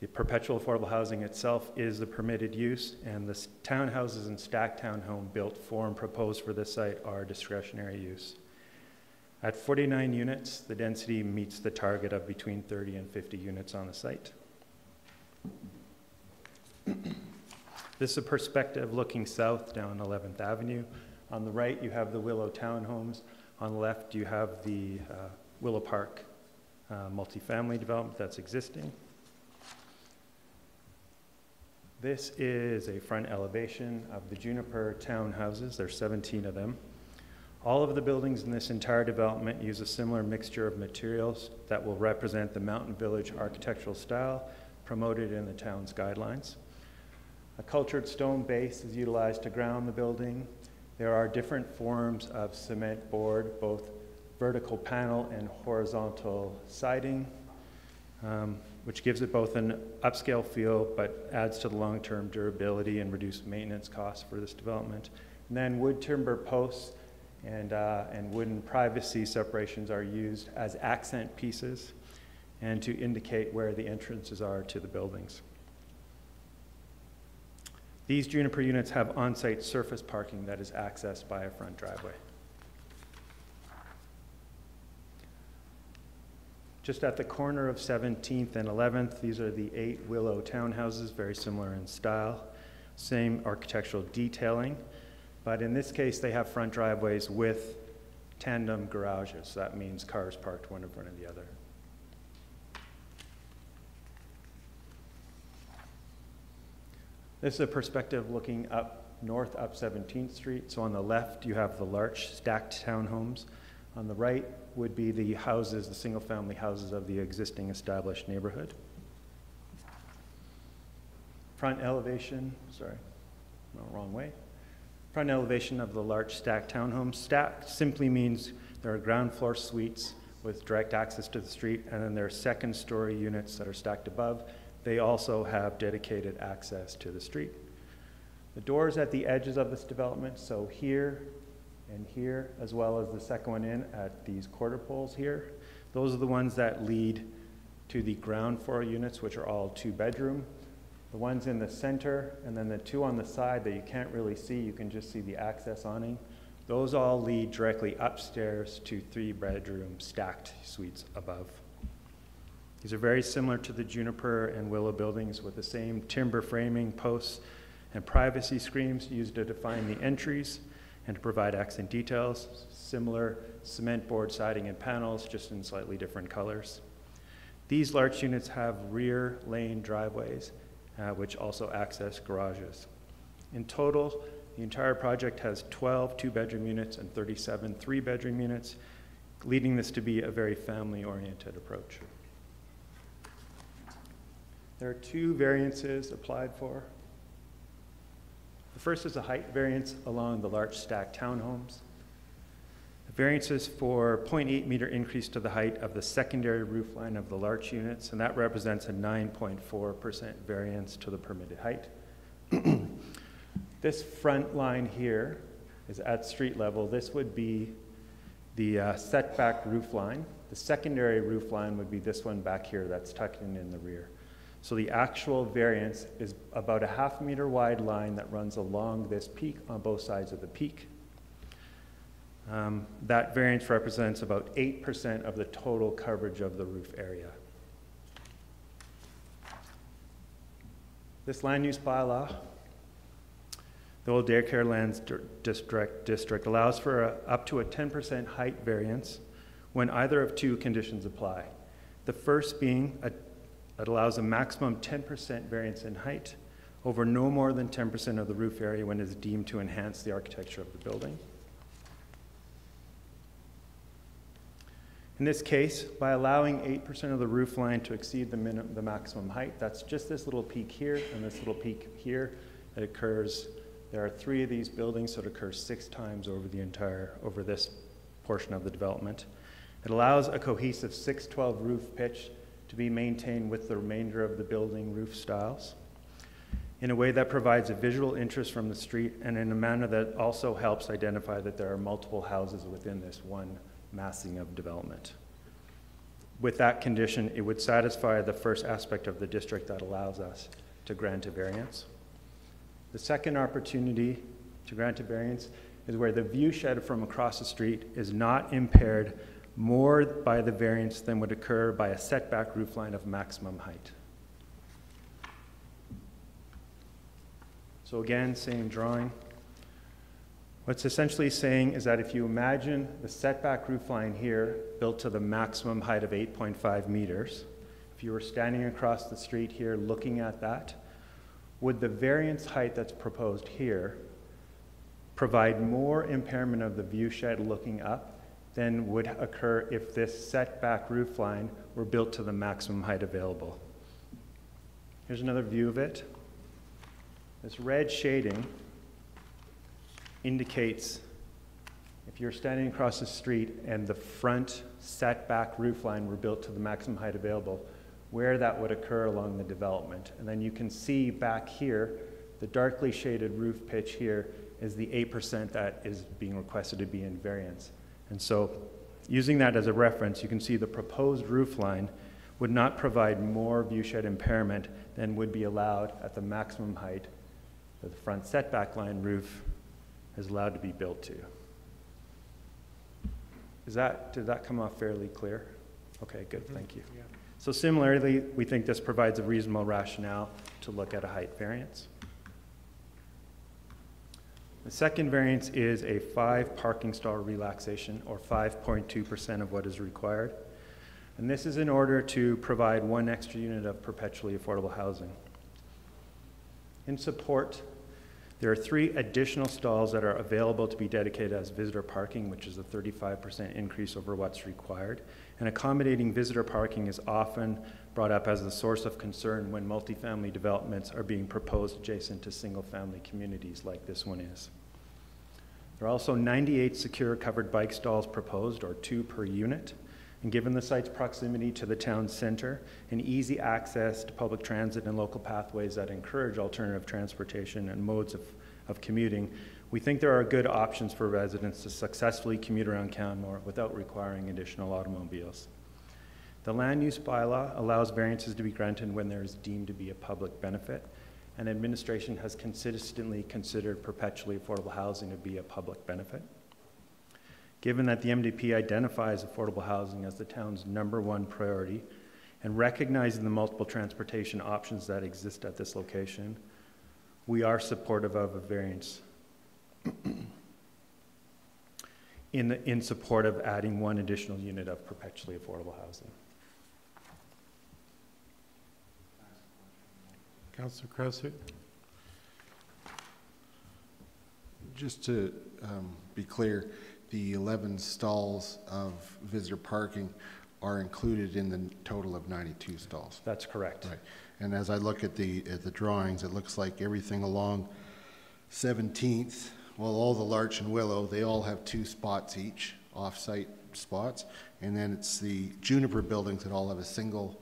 The perpetual affordable housing itself is the permitted use, and the townhouses and stacked townhome built form proposed for this site are discretionary use. At 49 units, the density meets the target of between 30 and 50 units on the site. This is a perspective looking south down 11th Avenue. On the right, you have the Willow townhomes. On the left, you have the Willow Park multifamily development that's existing. This is a front elevation of the Juniper townhouses. There's 17 of them. All of the buildings in this entire development use a similar mixture of materials that will represent the Mountain Village architectural style promoted in the town's guidelines. A cultured stone base is utilized to ground the building. There are different forms of cement board, both vertical panel and horizontal siding, which gives it both an upscale feel but adds to the long-term durability and reduced maintenance costs for this development. And then wood timber posts and wooden privacy separations are used as accent pieces and to indicate where the entrances are to the buildings. These Juniper units have on-site surface parking that is accessed by a front driveway. Just at the corner of 17th and 11th, these are the 8 Willow townhouses, very similar in style, same architectural detailing. But in this case, they have front driveways with tandem garages. So that means cars parked one in front of the other. This is a perspective looking up north, up 17th Street. So on the left, you have the Larch stacked townhomes. On the right would be the houses, the single-family houses of the existing established neighborhood. Front elevation, sorry, no, wrong way. Front elevation of the Larch stacked townhomes. Stacked simply means there are ground floor suites with direct access to the street, and then there are second-story units that are stacked above. They also have dedicated access to the street. The doors at the edges of this development, so here and here, as well as the second one in at these quarter poles here, those are the ones that lead to the ground floor units, which are all 2-bedroom. The ones in the center, and then the 2 on the side that you can't really see, you can just see the access awning. Those all lead directly upstairs to 3-bedroom stacked suites above. These are very similar to the Juniper and Willow buildings with the same timber framing, posts, and privacy screens used to define the entries and to provide accent details. Similar cement board siding and panels, just in slightly different colors. These Larch units have rear lane driveways, which also access garages. In total, the entire project has 12 2-bedroom units and 37 3-bedroom units, leading this to be a very family-oriented approach. There are 2 variances applied for. The first is a height variance along the Larch stacked townhomes. The variance is for 0.8 meter increase to the height of the secondary roof line of the Larch units, and that represents a 9.4% variance to the permitted height. This front line here is at street level. This would be the setback roof line. The secondary roof line would be this one back here that's tucked in the rear. So the actual variance is about a 1/2 meter wide line that runs along this peak on both sides of the peak. That variance represents about 8% of the total coverage of the roof area. This land use bylaw, the old Daycare Lands District allows for up to a 10% height variance when either of two conditions apply. The first being it allows a maximum 10% variance in height over no more than 10% of the roof area when it is deemed to enhance the architecture of the building. In this case, by allowing 8% of the roof line to exceed the maximum height, that's just this little peak here and this little peak here, that occurs. There are 3 of these buildings, so it occurs 6 times over this portion of the development. It allows a cohesive 612 roof pitch to be maintained with the remainder of the building roof styles in a way that provides a visual interest from the street and in a manner that also helps identify that there are multiple houses within this one massing of development. With that condition, it would satisfy the first aspect of the district that allows us to grant a variance. The second opportunity to grant a variance is where the view shed from across the street is not impaired more by the variance than would occur by a setback roof line of maximum height. So again, same drawing. What's essentially saying is that if you imagine the setback roof line here built to the maximum height of 8.5 meters, if you were standing across the street here looking at that, would the variance height that's proposed here provide more impairment of the view shed looking up than would occur if this setback roof line were built to the maximum height available? Here's another view of it. This red shading indicates if you're standing across the street and the front setback roof line were built to the maximum height available, where that would occur along the development. And then you can see back here, the darkly shaded roof pitch here is the 8% that is being requested to be in variance. And so using that as a reference, you can see the proposed roof line would not provide more view shed impairment than would be allowed at the maximum height that the front setback line roof is allowed to be built to. Did that come off fairly clear? Okay, good, thank you. Yeah. So similarly, we think this provides a reasonable rationale to look at a height variance. The second variance is a 5 parking stall relaxation, or 5.2% of what is required. And this is in order to provide 1 extra unit of perpetually affordable housing. In support, there are 3 additional stalls that are available to be dedicated as visitor parking, which is a 35% increase over what's required. And accommodating visitor parking is often brought up as a source of concern when multifamily developments are being proposed adjacent to single-family communities like this one is. There are also 98 secure covered bike stalls proposed, or 2 per unit. And given the site's proximity to the town center and easy access to public transit and local pathways that encourage alternative transportation and modes of commuting, we think there are good options for residents to successfully commute around Canmore without requiring additional automobiles. The land use bylaw allows variances to be granted when there is deemed to be a public benefit, and administration has consistently considered perpetually affordable housing to be a public benefit. Given that the MDP identifies affordable housing as the town's #1 priority and recognizing the multiple transportation options that exist at this location, we are supportive of a variance in support of adding 1 additional unit of perpetually affordable housing. Councillor Crowser? Just to be clear, the 11 stalls of visitor parking are included in the total of 92 stalls. That's correct. Right. And as I look at the drawings, it looks like everything along 17th, well, all the Larch and Willow, they all have 2 spots each, off-site spots. And then it's the Juniper buildings that all have a single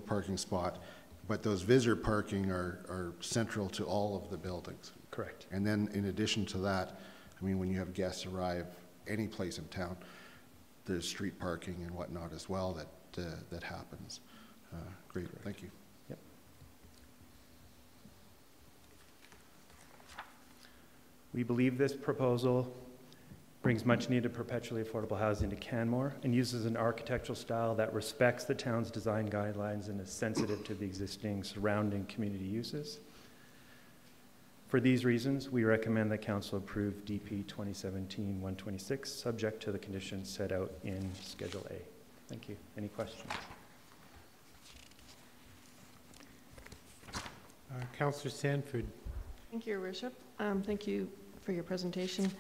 parking spot. But those visitor parking are central to all of the buildings. Correct. And then in addition to that, I mean, when you have guests arrive any place in town, there's street parking and whatnot as well that happens. Great, thank you. Yep. We believe this proposal brings much-needed perpetually affordable housing to Canmore and uses an architectural style that respects the town's design guidelines and is sensitive to the existing surrounding community uses. For these reasons, we recommend that Council approve DP 2017-126, subject to the conditions set out in Schedule A. Thank you. Any questions? Councillor Sanford. Thank you, Your Worship. Thank you for your presentation.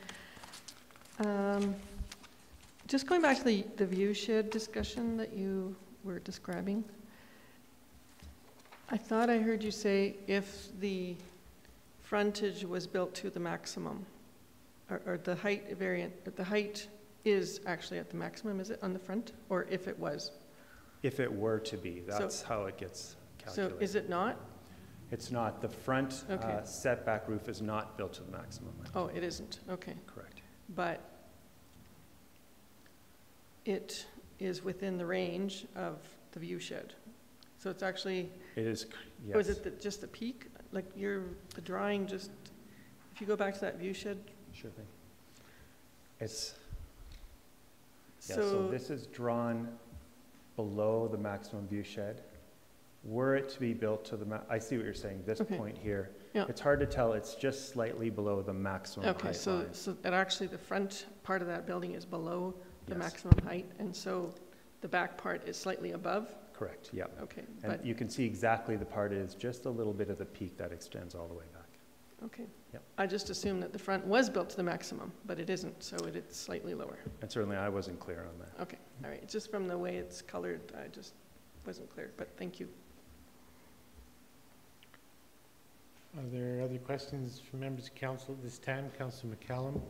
Just going back to the view shed discussion that you were describing, I thought I heard you say if the frontage was built to the maximum, or the height variant, but the height is actually at the maximum, is it, on the front, or if it was? If it were to be, that's how it gets calculated. So is it not? It's not. The front setback roof is not built to the maximum. Oh, it isn't. Okay. Correct. But it is within the range of the view shed. So it's actually... It is, yes. Or is it just the peak? Like the drawing just... If you go back to that view shed... Sure thing. It's... Yeah, so this is drawn below the maximum view shed. Were it to be built to the... I see what you're saying, this point here. Yeah. It's hard to tell. It's just slightly below the maximum height line. So it actually, the front part of that building is below the maximum height, and so the back part is slightly above? Correct, yeah. Okay. And you can see exactly the part is just a little bit of the peak that extends all the way back. Okay. Yep. I just assumed that the front was built to the maximum, but it isn't, so it's slightly lower. And certainly I wasn't clear on that. Okay, all right. Just from the way it's colored, I just wasn't clear, but thank you. Are there other questions from members of council at this time? Councillor McCallum.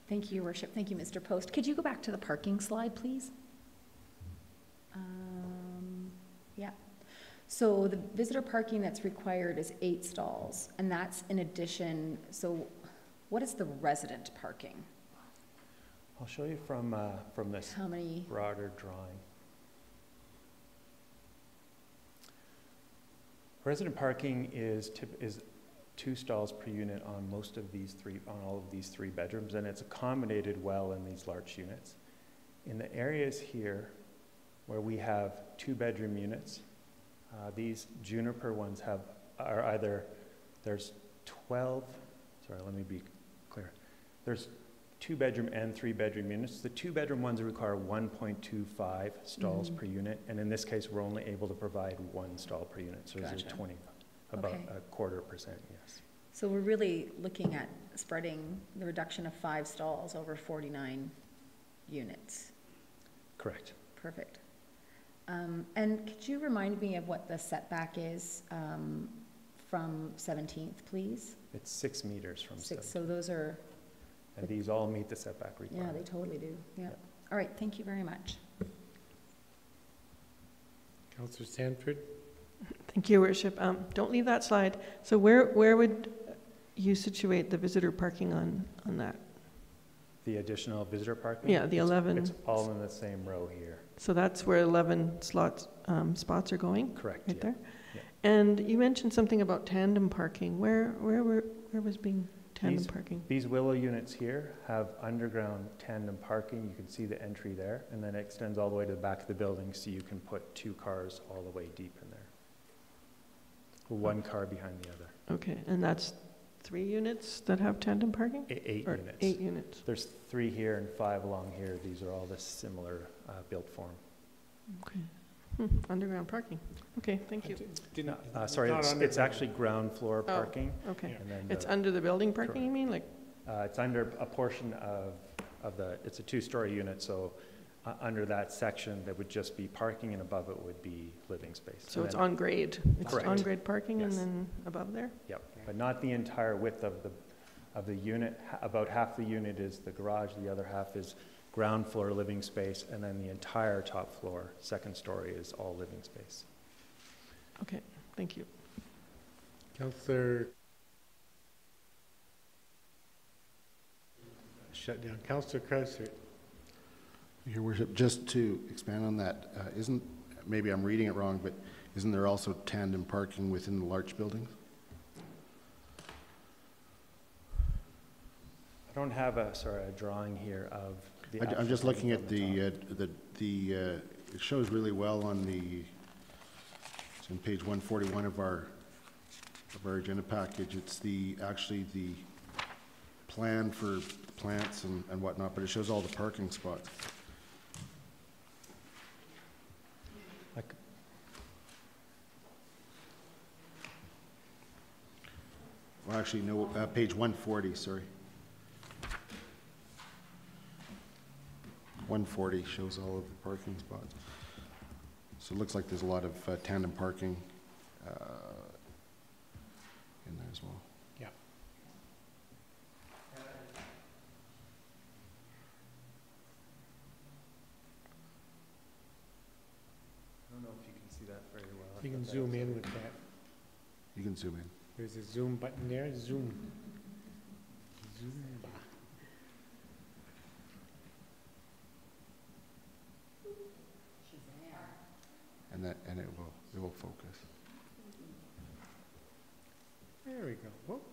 Thank you, Your Worship. Thank you, Mr. Post. Could you go back to the parking slide, please? Yeah. So the visitor parking that's required is 8 stalls, and that's in addition. So what is the resident parking? I'll show you from this broader drawing. Resident parking is 2 stalls per unit on all of these 3 bedrooms, and it's accommodated well in these large units. In the areas here where we have 2-bedroom units, these Juniper ones are either, there's 12, sorry, let me be clear. There's 2-bedroom and 3-bedroom units. The 2-bedroom ones require 1.25 stalls per unit, and in this case, we're only able to provide 1 stall per unit. So there's about a 0.25%, yes. So we're really looking at spreading the reduction of 5 stalls over 49 units. Correct. Perfect. And could you remind me of what the setback is from 17th, please? It's 6 meters from 17th. So those are... And these all meet the setback requirement. Yeah, they totally do. Yeah. All right, thank you very much. Councillor Sanford. Thank you, Your Worship. Don't leave that slide. So where would you situate the visitor parking on that? The additional visitor parking? Yeah, the 11. It's all in the same row here. So that's where 11 spots are going? Correct, right there? Yeah. And you mentioned something about tandem parking. Where was being tandem parking? These Willow units here have underground tandem parking. You can see the entry there, and then it extends all the way to the back of the building, so you can put 2 cars all the way deep in there. 1 car behind the other. Okay, and that's 3 units that have tandem parking? 8 units. 8 units. There's 3 here and 5 along here. These are all this similar built form. Okay. Underground parking. Okay, thank you. Sorry, it's actually ground floor parking. Okay. And then it's under the building parking, you mean? It's under a portion of the, it's a 2-story unit, so under that section, there would just be parking, and above it would be living space. So it's on grade? It's on grade parking, yes. And then above there? Yep, but not the entire width of the unit. About half the unit is the garage, the other half is ground floor living space, and then the entire top floor, 2nd story, is all living space. Okay, thank you. Councillor... Shut down. Councillor Krausert. Your Worship, just to expand on that, maybe I'm reading it wrong, but isn't there also tandem parking within the large buildings? I don't have a drawing here of the. I'm just looking at it shows really well on it's on page 141 of our agenda package. It's actually the plan for plants and whatnot, but it shows all the parking spots. Well, actually, no, page 140, sorry. 140 shows all of the parking spots. So it looks like there's a lot of tandem parking in there as well. Yeah. I don't know if you can see that very well. You can zoom in with that. You can zoom in. There's a zoom button there. Zoom. Zoom. And it will focus. There we go. Whoop.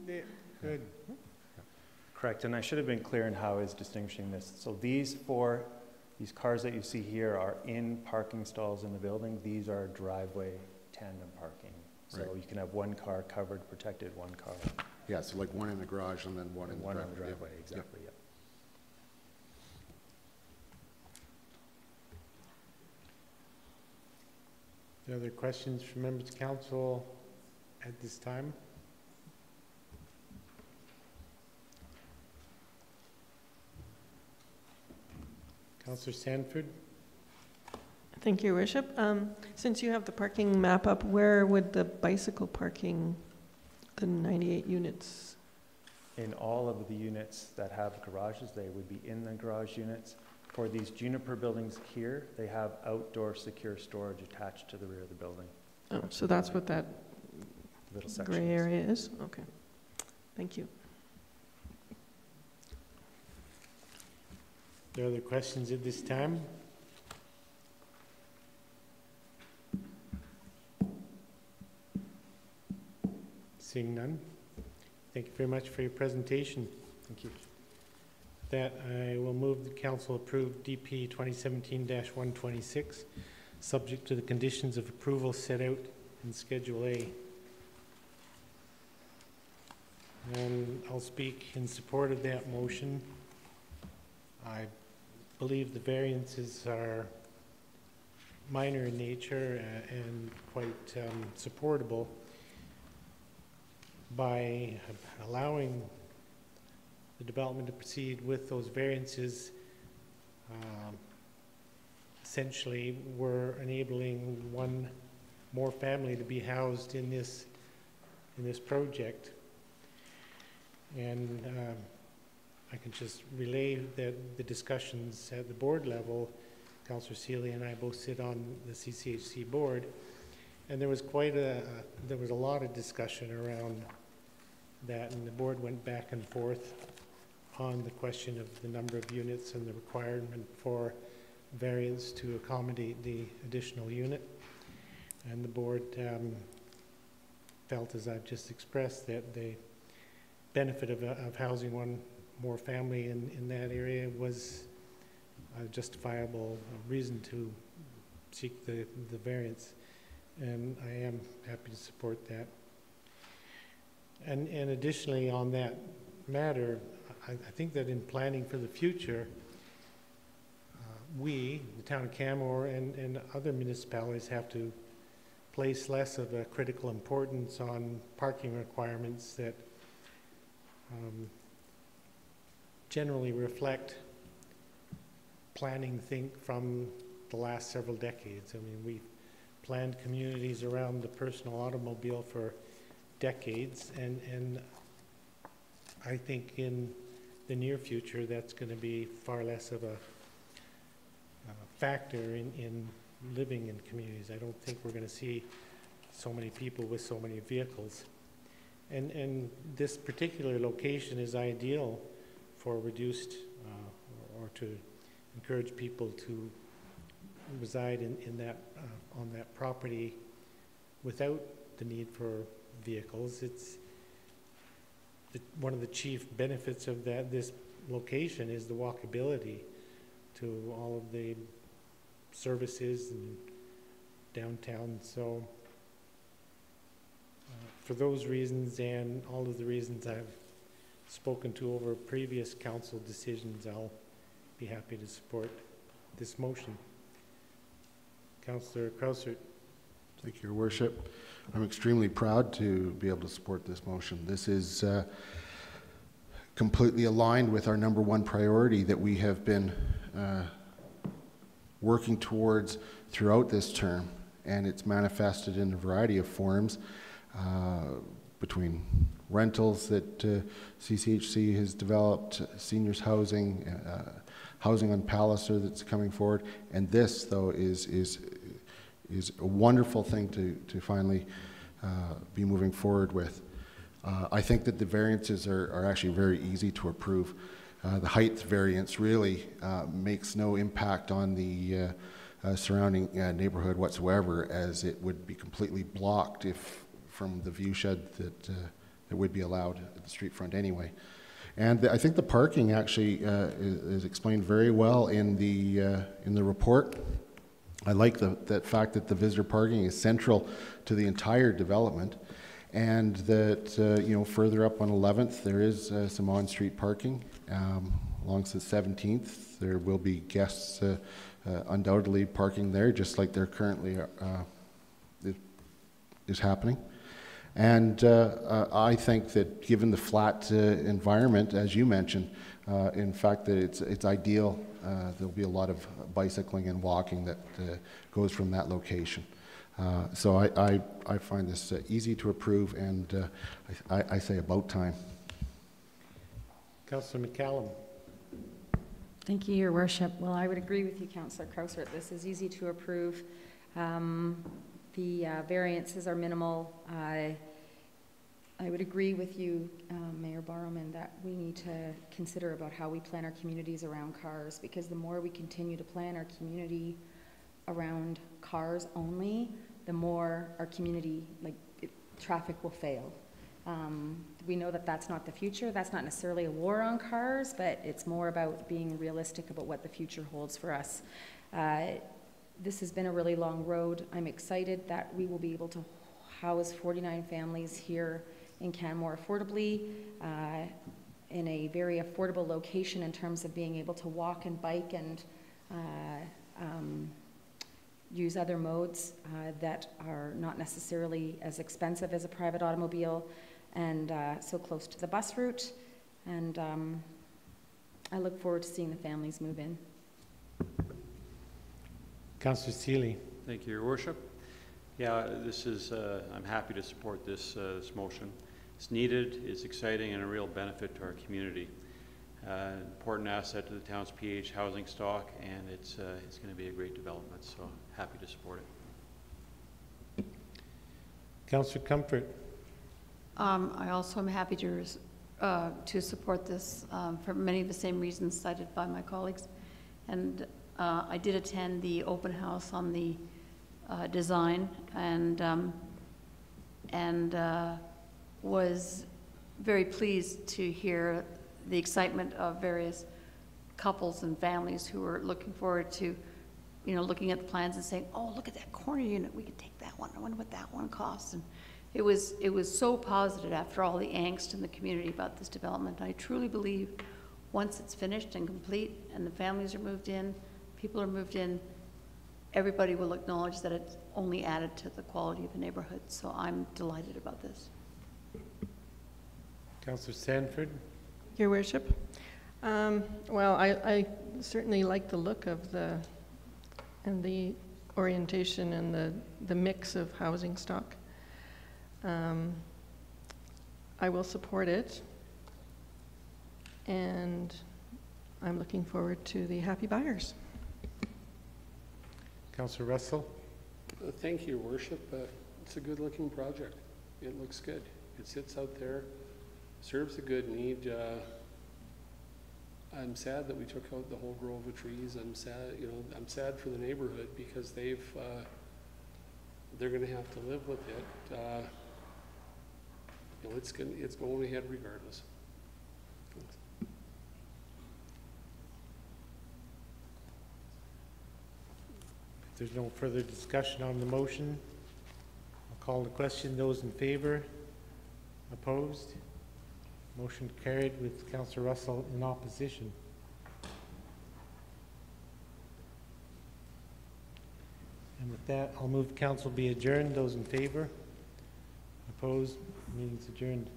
There. Good. Correct, and I should have been clear in how I was distinguishing this. So these cars that you see here are in parking stalls in the building. These are driveway tandem parking. So right. You can have one car covered, protected, one car. Yeah, so like one in the garage and then one in the driveway. One in the driveway, exactly, yeah. Are there other questions from members of council at this time? Councillor Sanford? Thank you, Your Worship. Since you have the parking map up, where would the bicycle parking, the 98 units? In all of the units that have garages, they would be in the garage units. For these Juniper buildings here, they have outdoor secure storage attached to the rear of the building. Oh, so that's what that Little sections. gray area is? Okay. Thank you. Are there other questions at this time? Seeing none. Thank you very much for your presentation. Thank you. That I will move the council approve DP 2017-126, subject to the conditions of approval set out in Schedule A. And I'll speak in support of that motion. I believe the variances are minor in nature and quite supportable. By allowing the development to proceed with those variances, essentially we're enabling one more family to be housed in this project. And I can just relay that the discussions at the board level, Councillor Seeley and I both sit on the CCHC board, and there was there was a lot of discussion around that, and the board went back and forth on the question of the number of units and the requirement for variance to accommodate the additional unit. And the board felt, as I've just expressed, that the benefit of housing one more family in that area was a justifiable reason to seek the variance. And I am happy to support that. And additionally on that matter, I think that in planning for the future, we, the town of Canmore and other municipalities, have to place less of a critical importance on parking requirements that generally reflect planning think from the last several decades. I mean, we've planned communities around the personal automobile for decades, and I think in the near future that's going to be far less of a factor in living in communities. I don't think we're going to see so many people with so many vehicles. And this particular location is ideal for reduced or to encourage people to reside in that, on that property without the need for vehicles. It's one of the chief benefits of this location is the walkability to all of the services and downtown. So for those reasons and all of the reasons I've spoken to over previous council decisions, I'll be happy to support this motion. Councillor Krausert. Thank you, Your Worship. I'm extremely proud to be able to support this motion. This is completely aligned with our #1 priority that we have been working towards throughout this term, and it's manifested in a variety of forms between rentals that CCHC has developed, seniors housing, housing on Palliser that's coming forward, and this, though, is a wonderful thing to finally be moving forward with. I think that the variances are actually very easy to approve. The height variance really makes no impact on the surrounding neighborhood whatsoever, as it would be completely blocked from the view shed that would be allowed at the street front anyway. And I think the parking actually is explained very well in the report. I like that fact that the visitor parking is central to the entire development, and that further up on 11th there is some on-street parking. Along the 17th there will be guests undoubtedly parking there, just like there currently is happening. And I think that given the flat environment, as you mentioned, in fact that it's ideal. There'll be a lot of bicycling and walking that goes from that location. So I find this easy to approve, and I say about time. Councillor McCallum. Thank you, Your Worship. Well, I would agree with you, Councillor Krausert. This is easy to approve. The variances are minimal. I would agree with you, Mayor Barrowman, that we need to consider about how we plan our communities around cars, because the more we continue to plan our community around cars only, the more our community, traffic will fail. We know that that's not the future. That's not necessarily a war on cars, but it's more about being realistic about what the future holds for us. This has been a really long road. I'm excited that we will be able to house 49 families here in Canmore affordably, in a very affordable location in terms of being able to walk and bike and use other modes that are not necessarily as expensive as a private automobile, and so close to the bus route. And I look forward to seeing the families move in. Councillor Seeley. Thank you, Your Worship. Yeah, this is, I'm happy to support this motion. It's needed, it's exciting, and a real benefit to our community. Important asset to the town's PH housing stock, and it's going to be a great development, so happy to support it. Councillor Comfort. I also am happy to support this for many of the same reasons cited by my colleagues. And I did attend the open house on the design, and was very pleased to hear the excitement of various couples and families who were looking forward to, looking at the plans and saying, "Oh, look at that corner unit. We could take that one. I wonder what that one costs." And it was so positive after all the angst in the community about this development. I truly believe once it's finished and complete, and the families are moved in, people are moved in, everybody will acknowledge that it's only added to the quality of the neighborhood. So I'm delighted about this. Councillor Sanford. Your Worship. Well, I certainly like the look of the orientation and the mix of housing stock. I will support it, and I'm looking forward to the happy buyers. Councillor Russell. Thank you, Your Worship. It's a good-looking project. It looks good. It sits out there, serves a good need. I'm sad that we took out the whole grove of trees. I'm sad, you know, I'm sad for the neighborhood because they're gonna have to live with it. You know, it's going ahead regardless. Thanks. If there's no further discussion on the motion, I'll call the question. Those in favor? Opposed? Motion carried with Councillor Russell in opposition. And with that, I'll move council be adjourned. Those in favor? Opposed? Meeting's adjourned.